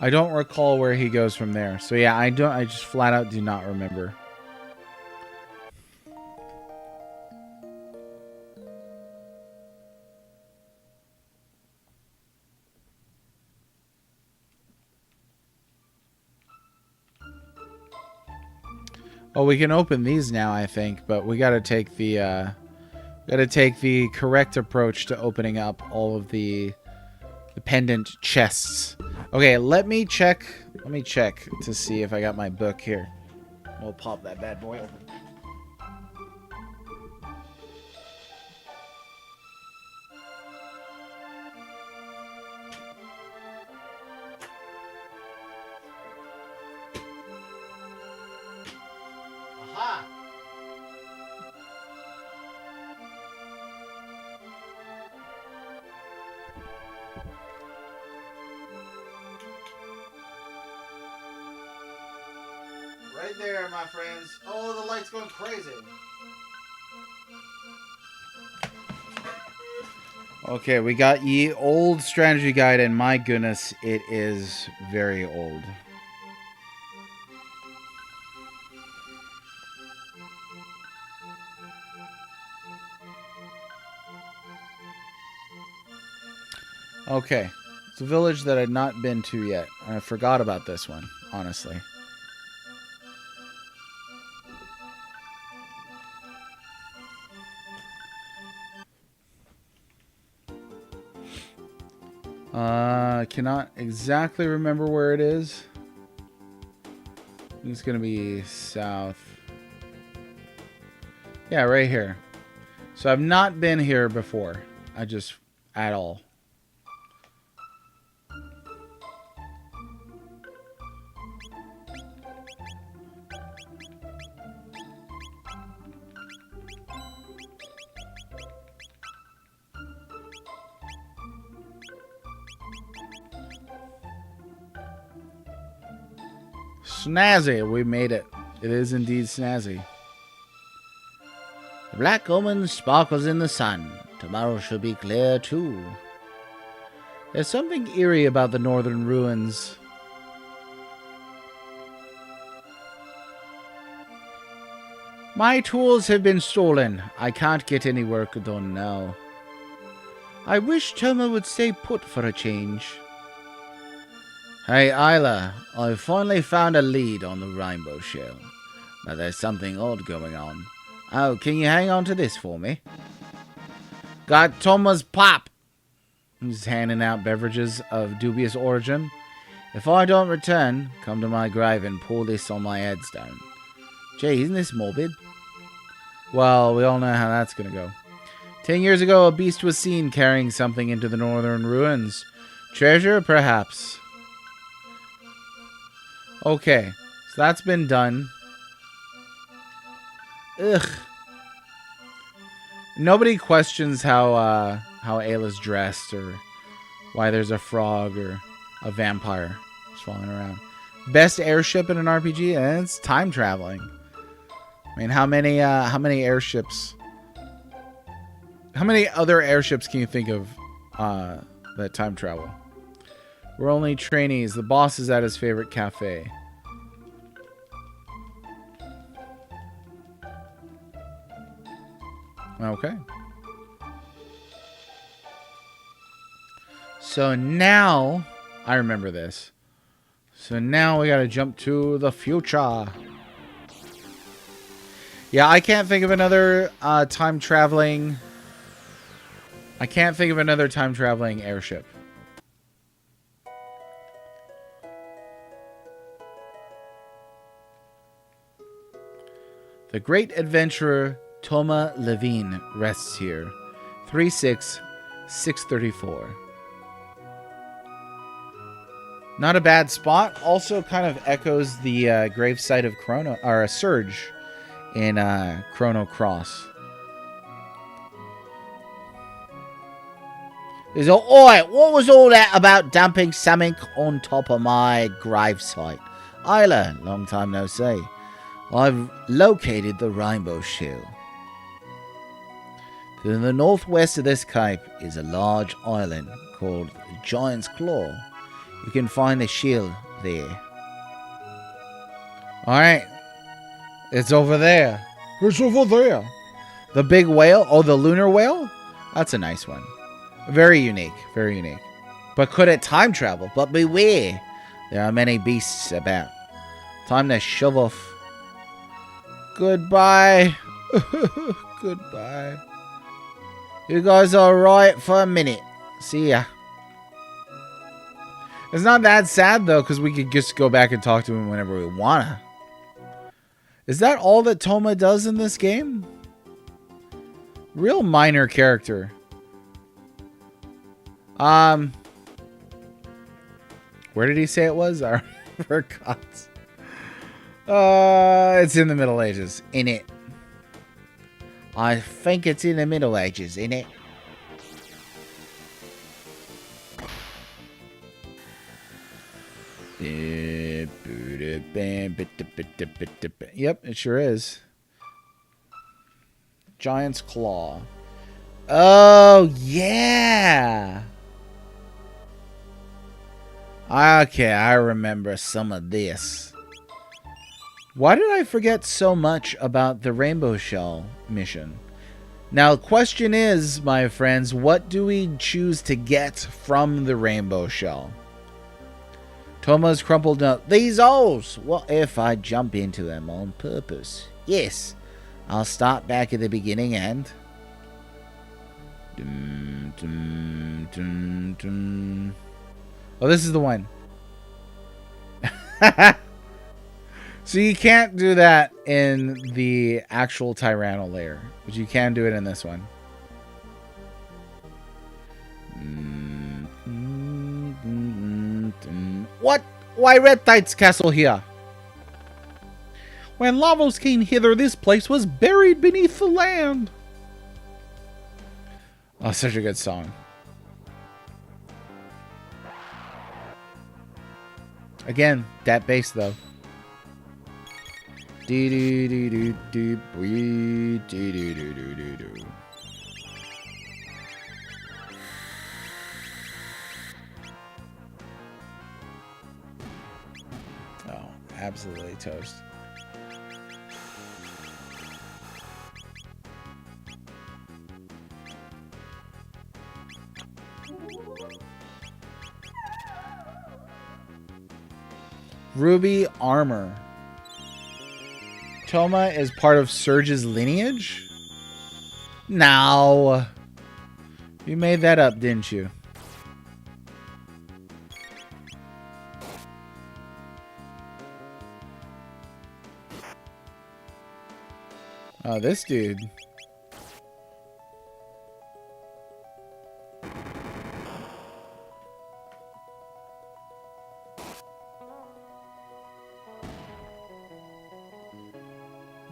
don't recall where he goes from there. So yeah, I just flat out do not remember. Oh, we can open these now, I think, but we got to take the correct approach to opening up all of the pendant chests. Okay, let me check to see if I got my book here. We'll pop that bad boy open. Aha! Right there, my friends. Oh, the light's going crazy. Okay, we got ye old strategy guide, and my goodness, it is very old. Okay, it's a village that I'd not been to yet. I forgot about this one, honestly. Cannot exactly remember where it is. I think it's gonna be south. Yeah, right here. So I've not been here before. At all. Snazzy, we made it. It is indeed snazzy. The black omen sparkles in the sun. Tomorrow shall be clear too. There's something eerie about the northern ruins. My tools have been stolen. I can't get any work done now. I wish Toma would stay put for a change. Hey, Isla, I've finally found a lead on the rainbow shell. But there's something odd going on. Oh, can you hang on to this for me? Got Toma's pop. He's handing out beverages of dubious origin. If I don't return, come to my grave and pour this on my headstone. Gee, isn't this morbid? Well, we all know how that's going to go. 10 years ago, a beast was seen carrying something into the northern ruins. Treasure, perhaps. Okay, so that's been done. Ugh. Nobody questions how Ayla's dressed or why there's a frog or a vampire swirling around. Best airship in an RPG? It's time traveling. I mean, how many airships? How many other airships can you think of that time travel? We're only trainees. The boss is at his favorite cafe. Okay. So now, I remember this. So now we gotta jump to the future. Yeah, I can't think of another time traveling. I can't think of another time traveling airship. The great adventurer Toma Levine rests here. 36634. Not a bad spot. Also kind of echoes the gravesite of Chrono, or Surge in Chrono Cross. He's all, oi, what was all that about dumping something on top of my gravesite? Isla, long time no see. I've located the Rainbow Shield. To the northwest of this cape is a large island called Giant's Claw. You can find the shield there. Alright. It's over there. It's over there. The big whale? Oh, the lunar whale? That's a nice one. Very unique. Very unique. But could it time travel? But beware. There are many beasts about. Time to shove off. Goodbye. Goodbye. You guys are right for a minute. See ya. It's not that sad, though, because we could just go back and talk to him whenever we wanna. Is that all that Toma does in this game? Real minor character. Where did he say it was? I forgot. It's in the Middle Ages. In it. I think it's in the Middle Ages, innit? Yep, it sure is. Giant's Claw. Oh, yeah. Okay, I remember some of this. Why did I forget so much about the Rainbow Shell mission? Now, the question is, my friends, what do we choose to get from the Rainbow Shell? Toma's crumpled up. These holes! What if I jump into them on purpose? Yes, I'll start back at the beginning and... Oh, this is the one. So you can't do that in the actual Tyranno layer, but you can do it in this one. What? Why Red Knight's castle here? When Lavos came hither, this place was buried beneath the land. Oh, such a good song. Again, that bass though. Do do do do do do do do do do do. Oh, absolutely toast. Ruby armor. Toma is part of Surge's lineage? No. You made that up, didn't you? Oh, this dude.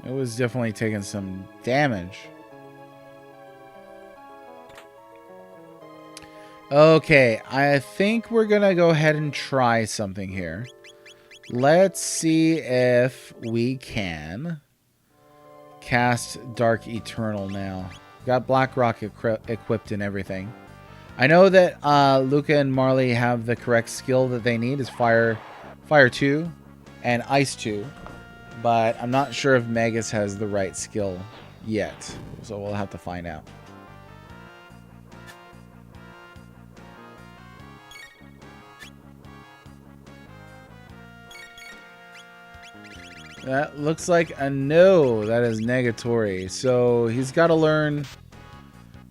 It was definitely taking some damage. Okay, I think we're gonna go ahead and try something here. Let's see if we can cast Dark Eternal now. Got Blackrock equipped and everything. I know that Luca and Marley have the correct skill that they need, is Fire 2 and Ice 2. But I'm not sure if Magus has the right skill yet. So we'll have to find out. That looks like a no. That is negatory. So he's got to learn...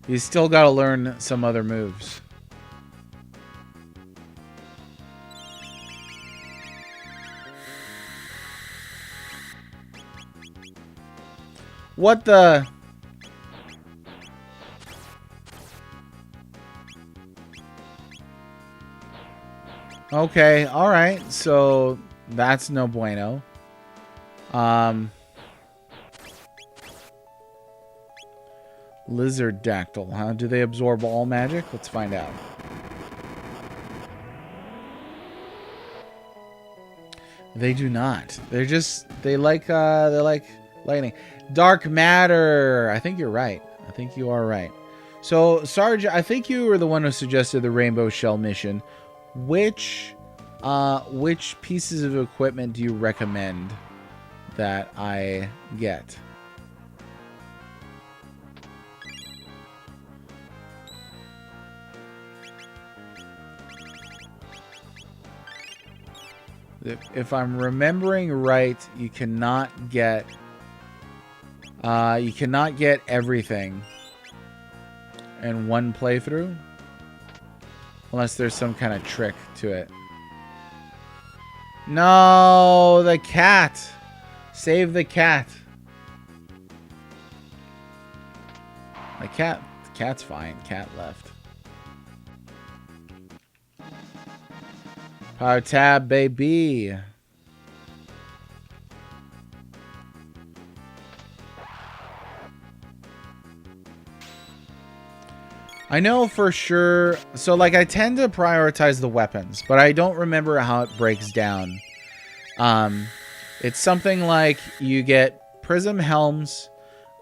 He's still got to learn some other moves. What the... Okay, alright. So, that's no bueno. Lizard dactyl, huh? Do they absorb all magic? Let's find out. They do not. They like lightning. Dark matter. I think you're right. I think you are right. So, Sarge, I think you were the one who suggested the Rainbow Shell mission. Which pieces of equipment do you recommend that I get? If I'm remembering right, you cannot get everything in one playthrough, unless there's some kind of trick to it. No, the cat. Save the cat. The cat's fine. Cat left. Power tab, baby. I know for sure. So, like, I tend to prioritize the weapons, but I don't remember how it breaks down. It's something like you get prism helms,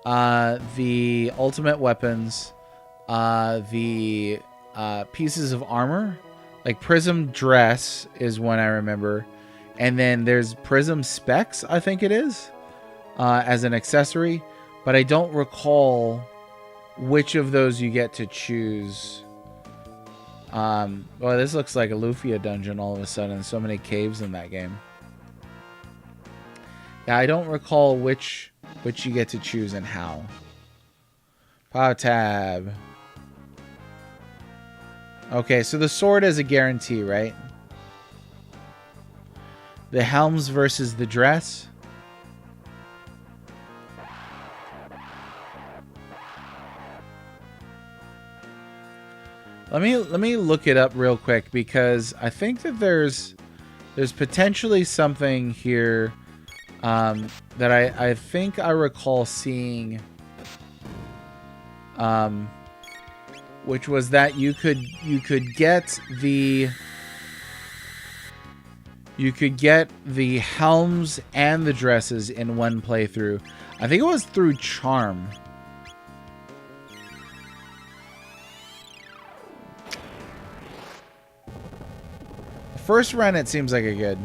the ultimate weapons, the pieces of armor. Like prism dress is one I remember. And then there's prism specs, I think it is, as an accessory. But I don't recall which of those you get to choose. Well, this looks like a Lufia dungeon all of a sudden. So many caves in that game. Yeah, I don't recall which you get to choose and how. Power tab. Okay, so the sword is a guarantee, right? The helms versus the dress. Let me look it up real quick, because I think that there's potentially something here that I think I recall seeing, which was that you could get the helms and the dresses in one playthrough. I think it was through Charm. First run, it seems like a good.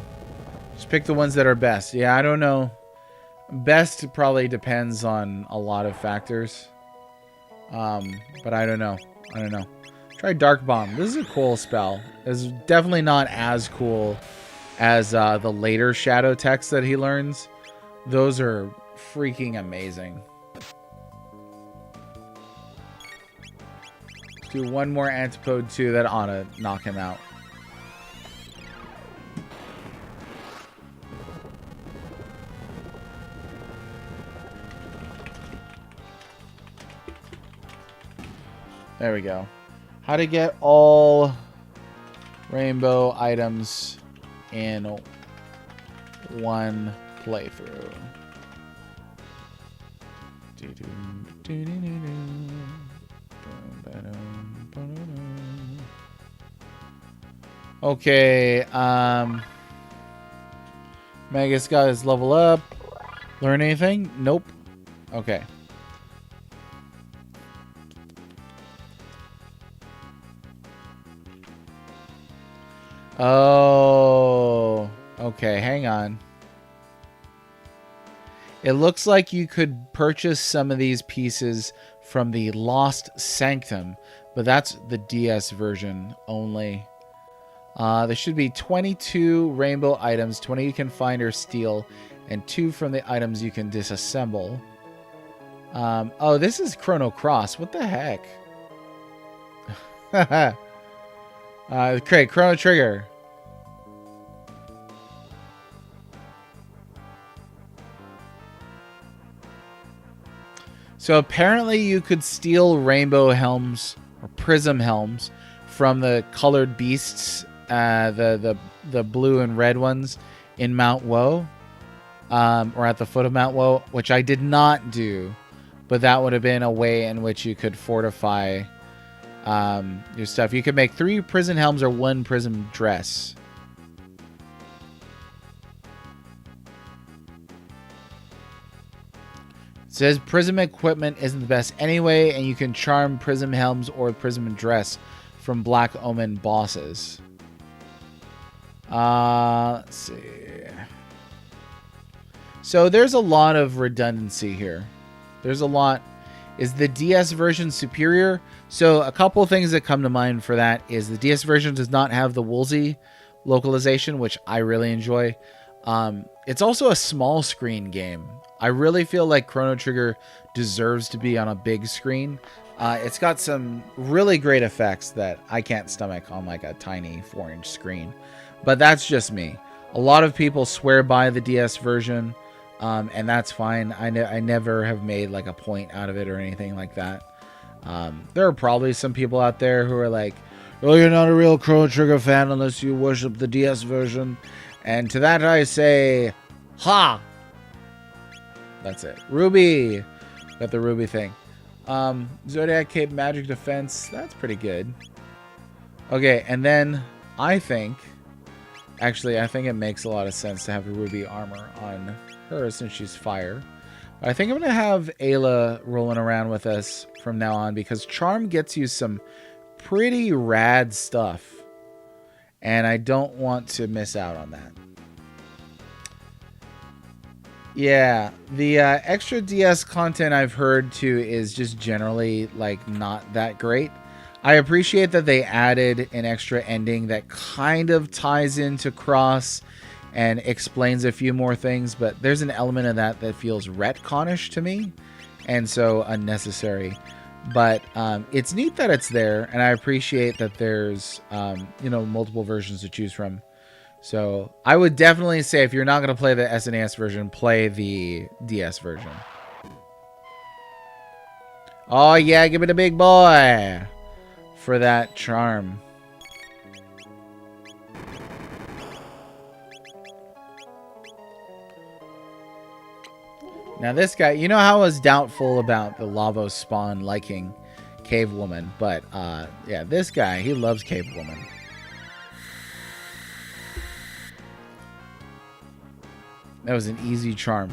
Just pick the ones that are best. Yeah, I don't know. Best probably depends on a lot of factors. But I don't know. Try Dark Bomb. This is a cool spell. It's definitely not as cool as the later Shadow Techs that he learns. Those are freaking amazing. Let's do one more Antipode 2. That ought to knock him out. There we go. How to get all rainbow items in one playthrough. Okay, Magus got his level up. Learn anything? Nope. Okay. Oh, okay, hang on. It looks like you could purchase some of these pieces from the Lost Sanctum, but that's the DS version only. There should be 22 rainbow items, 20 you can find or steal, and 2 from the items you can disassemble. Oh, this is Chrono Cross. What the heck? Craig, Chrono Trigger. So apparently you could steal rainbow helms or prism helms from the colored beasts, the blue and red ones in Mount Woe, or at the foot of Mount Woe, which I did not do. but that would have been a way in which you could fortify your stuff. You could make 3 prison helms or 1 prison dress. It says prism equipment isn't the best anyway, and you can charm prism helms or prism dress from Black Omen bosses. Let's see. So there's a lot of redundancy here. There's a lot. Is the DS version superior? So a couple things that come to mind for that is the DS version does not have the Woolsey localization, which I really enjoy. It's also a small screen game. I really feel like Chrono Trigger deserves to be on a big screen. It's got some really great effects that I can't stomach on like a tiny 4-inch screen. But that's just me. A lot of people swear by the DS version, and that's fine. I never have made like a point out of it or anything like that. There are probably some people out there who are like, oh, you're not a real Chrono Trigger fan unless you worship the DS version. And to that I say, ha! That's it. Ruby! Got the Ruby thing. Zodiac Cape Magic Defense. That's pretty good. Okay, and then I think it makes a lot of sense to have a Ruby armor on her since she's fire. But I think I'm going to have Ayla rolling around with us from now on because Charm gets you some pretty rad stuff. And I don't want to miss out on that. Yeah, the extra DS content I've heard too is just generally like not that great. I appreciate that they added an extra ending that kind of ties into Cross and explains a few more things, but there's an element of that that feels retconish to me and so unnecessary. But it's neat that it's there, and I appreciate that there's multiple versions to choose from. So I would definitely say if you're not going to play the SNES version, play the DS version. Oh yeah, give me the big boy for that charm. Now this guy, you know how I was doubtful about the Lavos spawn liking Cave Woman, but yeah, this guy, he loves Cave Woman. That was an easy charm.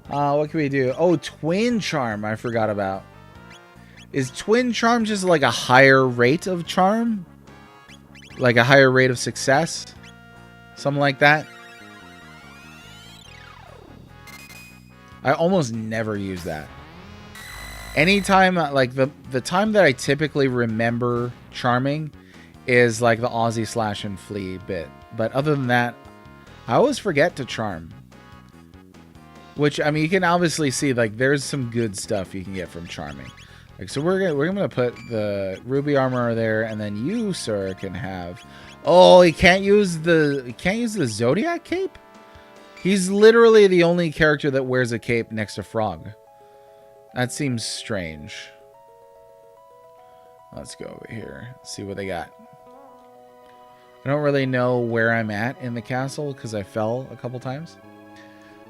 What can we do? Oh, Twin Charm I forgot about. Is Twin Charm just like a higher rate of charm? Like a higher rate of success? Something like that? I almost never use that. Anytime, like the time that I typically remember charming is like the Aussie slash and flee bit. But other than that, I always forget to charm. Which, I mean, you can obviously see, like, there's some good stuff you can get from charming. Like, so we're gonna put the Ruby armor there, and then you, sir, can have. Oh, he can't use the Zodiac cape? He's literally the only character that wears a cape next to Frog. That seems strange. Let's go over here, see what they got. I don't really know where I'm at in the castle because I fell a couple times.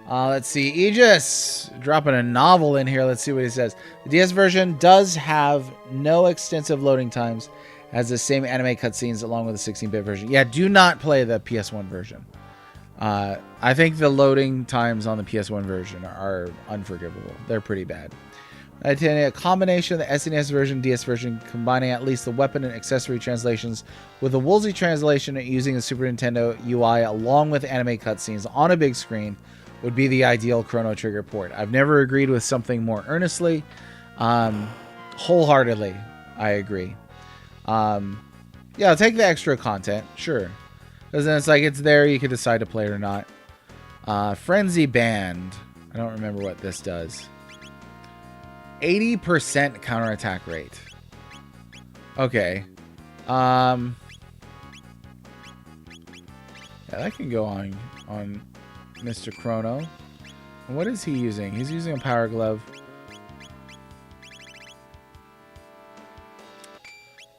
Let's see. Aegis dropping a novel in here. Let's see what he says. The DS version does have no extensive loading times. Has the same anime cutscenes along with the 16-bit version. Yeah, do not play the PS1 version. I think the loading times on the PS1 version are unforgivable. They're pretty bad. A combination of the SNES version, DS version, combining at least the weapon and accessory translations with the Woolsey translation and using the Super Nintendo UI along with anime cutscenes on a big screen would be the ideal Chrono Trigger port. I've never agreed with something more earnestly. Wholeheartedly, I agree. Yeah, I'll take the extra content, sure. Because then it's like it's there, you can decide to play it or not. Frenzy Band. I don't remember what this does. 80% counterattack rate. Okay. Yeah, that can go on Mr. Chrono. And what is he using? He's using a power glove.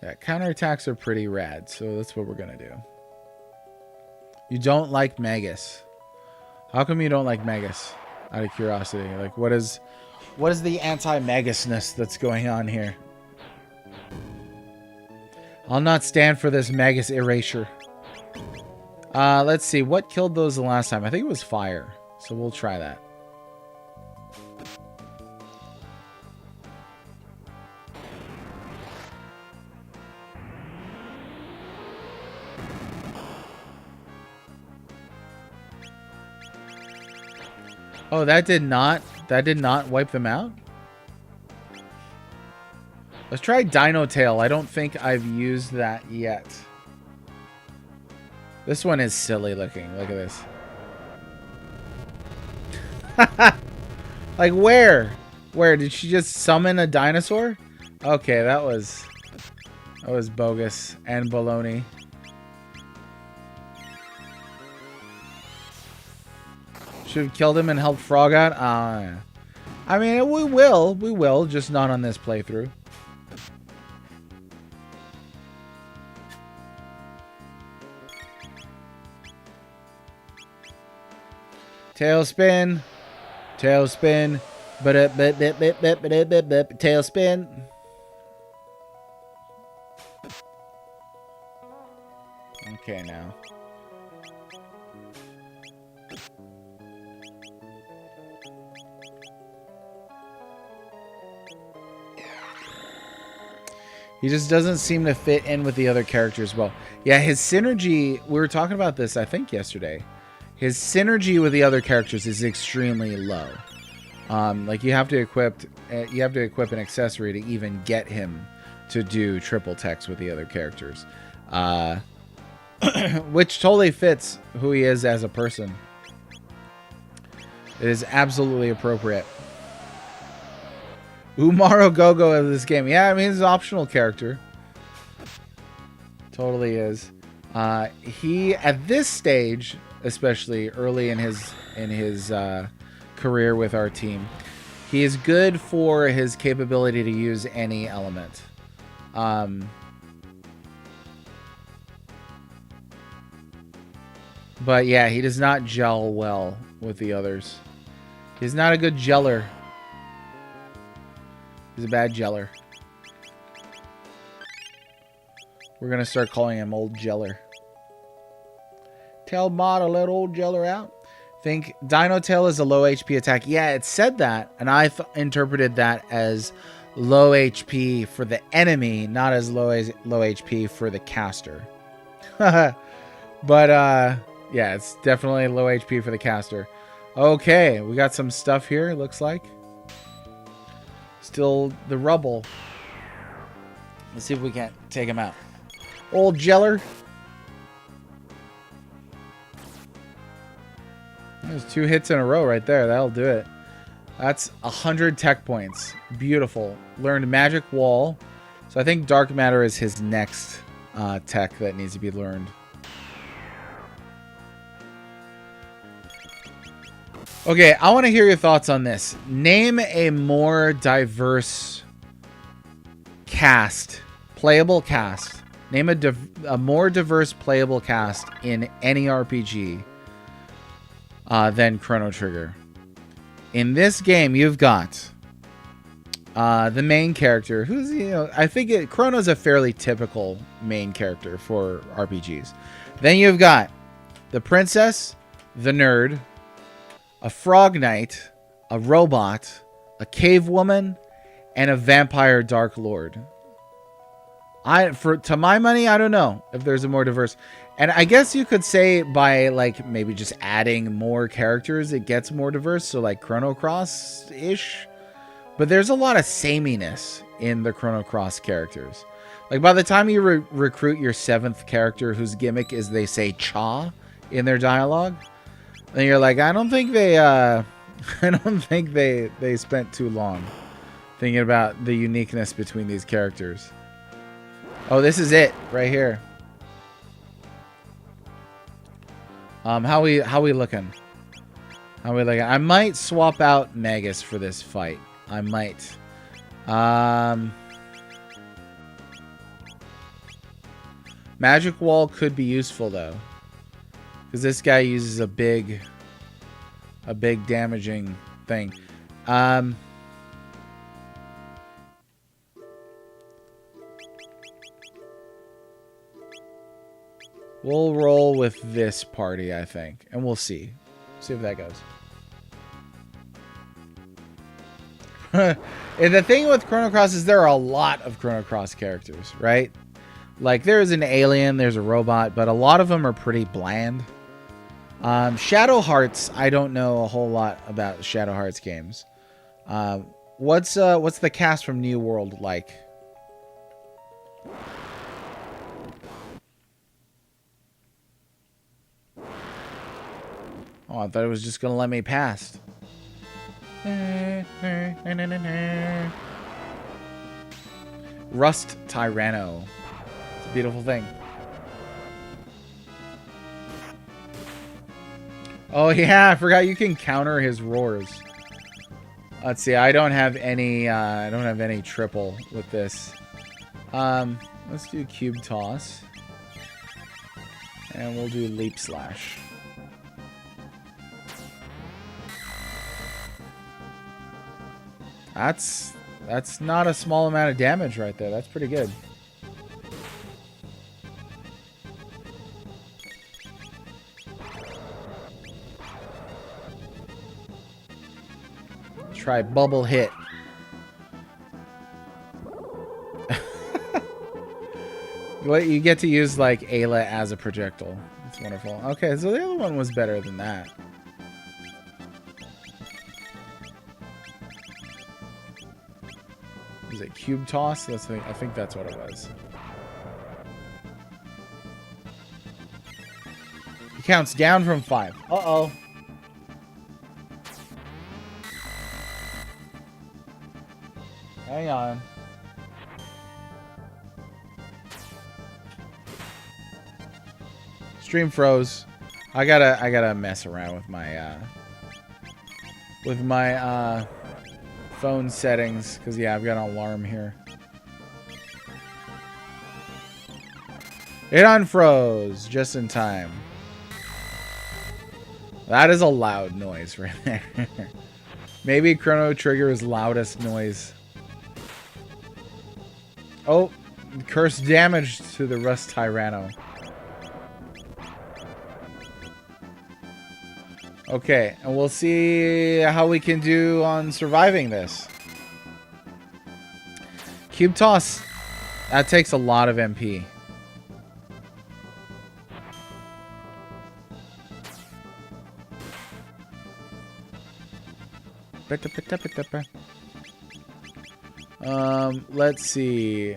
Yeah, counterattacks are pretty rad, so that's what we're gonna do. You don't like Magus. How come you don't like Magus? Out of curiosity, like what is the anti-Magusness that's going on here? I'll not stand for this Magus erasure. Let's see. What killed those the last time? I think it was fire. So we'll try that. Oh, that did not wipe them out? Let's try Dino Tail. I don't think I've used that yet. This one is silly looking. Look at this. Like where? Where? Did she just summon a dinosaur? Okay, that was bogus and baloney. Should have killed him and helped Frog out. I mean, we will, just not on this playthrough. Tailspin. Tailspin. Tailspin. Okay, now. He just doesn't seem to fit in with the other characters well. Yeah, his synergy, we were talking about this, I think, yesterday. His synergy with the other characters is extremely low. Like you have to equip an accessory to even get him to do triple text with the other characters. Which totally fits who he is as a person. It is absolutely appropriate. Umaro Gogo of this game. Yeah, I mean, he's an optional character. Totally is. He, at this stage, especially early in his career with our team, he is good for his capability to use any element. But yeah, he does not gel well with the others. He's not a good geller. He's a bad geller. We're going to start calling him Old Geller. Tell Ma to let Old Geller out. Think Dino Tail is a low HP attack. Yeah, it said that, and I interpreted that as low HP for the enemy, not as low HP for the caster. But, yeah, it's definitely low HP for the caster. Okay, we got some stuff here, it looks like. Still the rubble. Let's see if we can't take him out. Old Geller. There's 2 hits in a row right there. That'll do it. That's 100 tech points. Beautiful. Learned Magic Wall. So I think Dark Matter is his next tech that needs to be learned. Okay, I want to hear your thoughts on this. Name a more diverse cast, playable cast. Name a more diverse playable cast in any RPG than Chrono Trigger. In this game, you've got the main character, who's, I think Chrono's a fairly typical main character for RPGs. Then you've got the princess, the nerd, a frog knight, a robot, a cave woman, and a vampire dark lord. To my money, I don't know if there's a more diverse. And I guess you could say by like maybe just adding more characters, it gets more diverse. So like Chrono Cross-ish. But there's a lot of sameness in the Chrono Cross characters. Like by the time you recruit your 7th character, whose gimmick is they say cha in their dialogue, then you're like, I don't think they spent too long thinking about the uniqueness between these characters. Oh, this is it right here. How we looking? How we looking? I might swap out Magus for this fight. I might. Magic Wall could be useful though, because this guy uses a big a big damaging thing. We'll roll with this party, I think, and we'll see. See if that goes. And the thing with Chrono Cross is there are a lot of Chrono Cross characters, right? Like, there's an alien, there's a robot, but a lot of them are pretty bland. Shadow Hearts, I don't know a whole lot about Shadow Hearts games. What's the cast from New World like? Oh, I thought it was just gonna let me pass. Rust Tyranno. It's a beautiful thing. Oh yeah, I forgot you can counter his roars. Let's see, I don't have any triple with this. Let's do cube toss. And we'll do leap slash. That's not a small amount of damage right there. That's pretty good. Try bubble hit. What, you get to use like Ayla as a projectile. That's wonderful. Okay, so the other one was better than that. Was it cube toss? I think that's what it was. He counts down from 5. Uh-oh. Hang on. Stream froze. I gotta mess around with my phone settings, because yeah, I've got an alarm here. It unfroze just in time. That is a loud noise right there. Maybe Chrono Trigger's loudest noise. Oh, curse damage to the Rust Tyranno. Okay, and we'll see how we can do on surviving this. Cube toss. That takes a lot of MP. Let's see.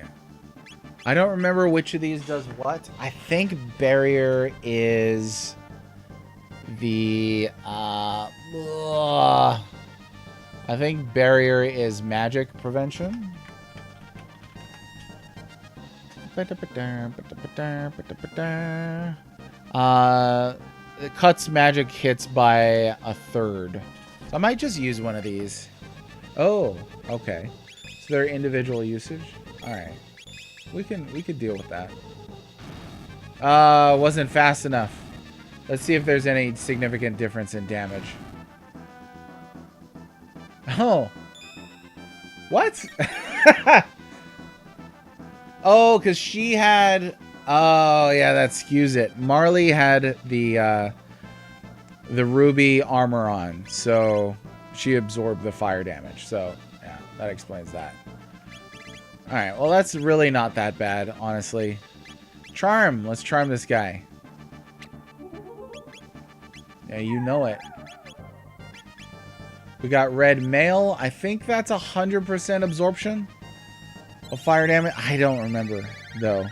I don't remember which of these does what. I think barrier is the I think barrier is magic prevention. It cuts magic hits by a third. So I might just use one of these. Oh, okay. So they're individual usage. All right, we could deal with that. Wasn't fast enough. Let's see if there's any significant difference in damage. Oh. What? Oh, because she had... Oh, yeah, that skews it. Marley had the ruby armor on, so she absorbed the fire damage. So, yeah, that explains that. Alright, well, that's really not that bad, honestly. Charm. Let's charm this guy. Yeah, you know it. We got red mail. I think that's 100% absorption of fire damage. I don't remember, though.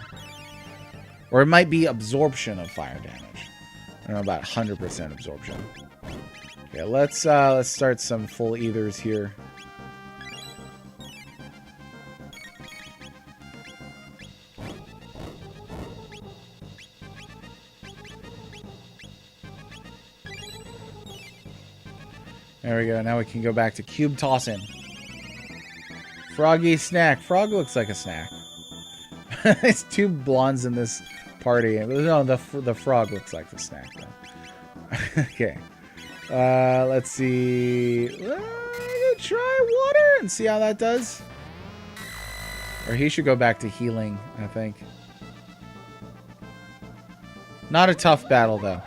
Or it might be absorption of fire damage. I don't know about 100% absorption. Okay, let's start some full ethers here. There we go. Now we can go back to cube tossing. Froggy snack. Frog looks like a snack. There's two blondes in this party. No, the frog looks like the snack, though. Okay. Let's see. I'm gonna try water and see how that does. Or he should go back to healing, I think. Not a tough battle though.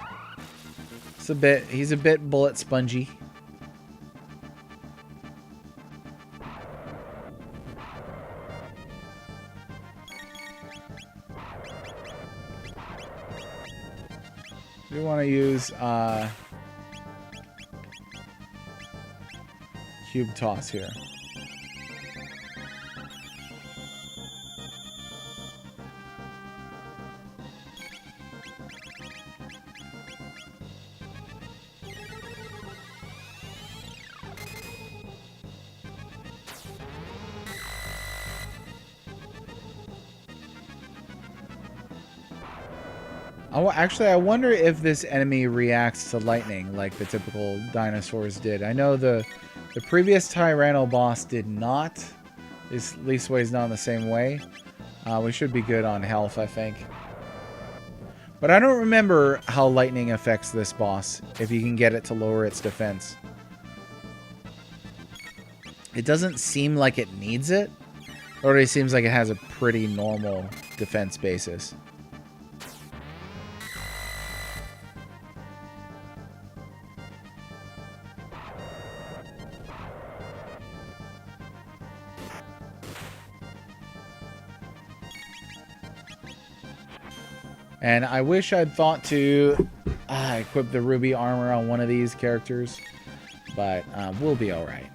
He's a bit bullet spongy. We want to use cube toss here. Actually, I wonder if this enemy reacts to lightning like the typical dinosaurs did. I know the previous Tyranno boss did not. At least he's not in the same way. We should be good on health, I think. But I don't remember how lightning affects this boss, if you can get it to lower its defense. It doesn't seem like it needs it. It already seems like it has a pretty normal defense basis. And I wish I'd thought to equip the ruby armor on one of these characters, but we'll be all right.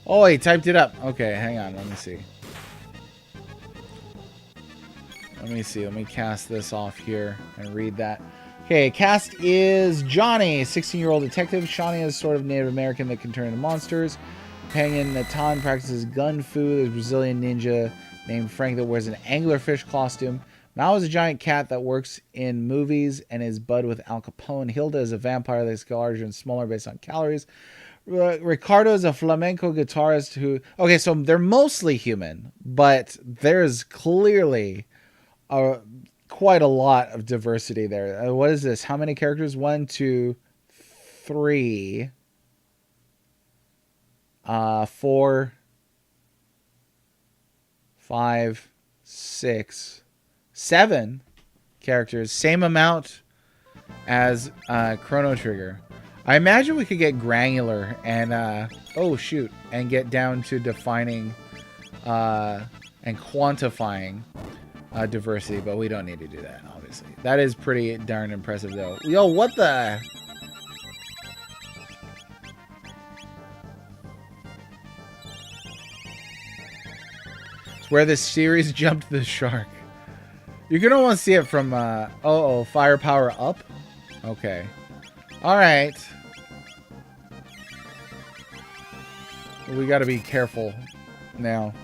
Oh, he typed it up. Okay, hang on. Let me see. Let me cast this off here and read that. Okay, cast is Johnny, 16-year-old detective. Shawnee is sort of Native American that can turn into monsters. Companion Natan practices gun fu. There's a Brazilian ninja named Frank that wears an anglerfish costume. Mao is a giant cat that works in movies and is bud with Al Capone. Hilda is a vampire that's larger and smaller based on calories. Ricardo is a flamenco guitarist who... Okay, so they're mostly human, but there's clearly quite a lot of diversity there. What is this? How many characters? 1, 2, 3... 4, 5, 6, 7 characters. Same amount as Chrono Trigger. I imagine we could get granular and oh shoot, and get down to defining and quantifying diversity, but we don't need to do that, obviously. That is pretty darn impressive though. Yo, what the... Where the series jumped the shark. You can almost see it from, firepower up? Okay. Alright. We gotta be careful now.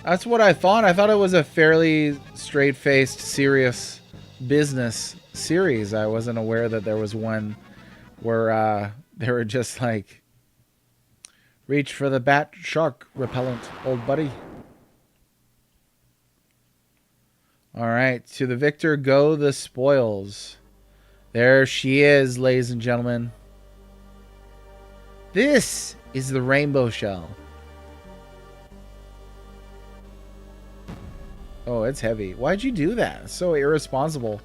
That's what I thought. I thought it was a fairly straight-faced, serious business series. I wasn't aware that there was one where, they were just like... Reach for the bat shark repellent, old buddy. Alright, to the victor go the spoils. There she is, ladies and gentlemen. This is the rainbow shell. Oh, it's heavy. Why'd you do that? It's so irresponsible.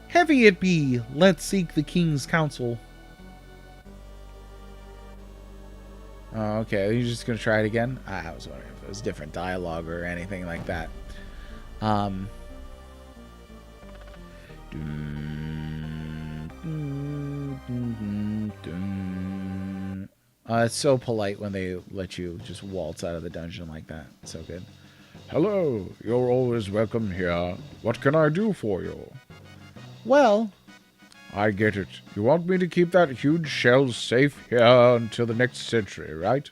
Heavy it be. Let's seek the king's counsel. Oh, okay. You're just gonna try it again? I was wondering if it was different dialogue or anything like that. It's so polite when they let you just waltz out of the dungeon like that. It's so good. Hello, you're always welcome here. What can I do for you? Well, I get it. You want me to keep that huge shell safe here until the next century, right?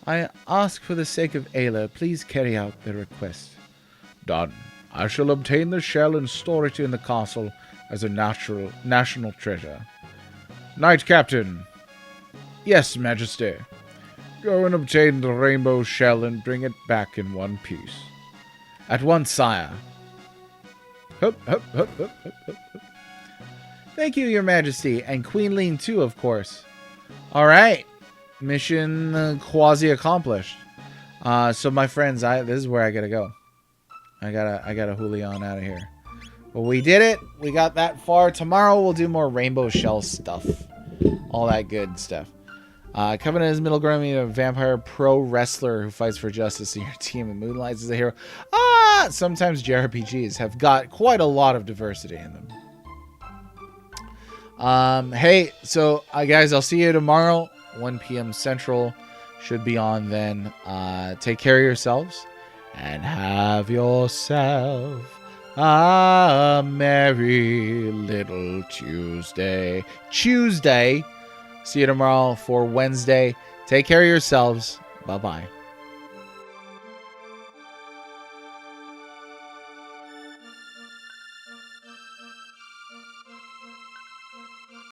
I ask for the sake of Ayla, please carry out the request. Done. I shall obtain the shell and store it in the castle as a national treasure. Knight Captain. Yes, Majesty. Go and obtain the rainbow shell and bring it back in one piece. At once, sire. Hup, hup, hup, hup, hup, hup, hup. Thank you, your majesty. And Queen Lean too, of course. Alright. Mission quasi-accomplished. So my friends, this is where I gotta go. I gotta Julian out of here. But we did it. We got that far. Tomorrow we'll do more rainbow shell stuff. All that good stuff. Covenant is middle grown, a vampire pro wrestler who fights for justice in your team and moonlights as a hero. Sometimes JRPGs have got quite a lot of diversity in them. Hey, so guys, I'll see you tomorrow, 1 p.m. Central. Should be on then. Take care of yourselves and have yourself a merry little Tuesday. See you tomorrow for Wednesday. Take care of yourselves. Bye-bye.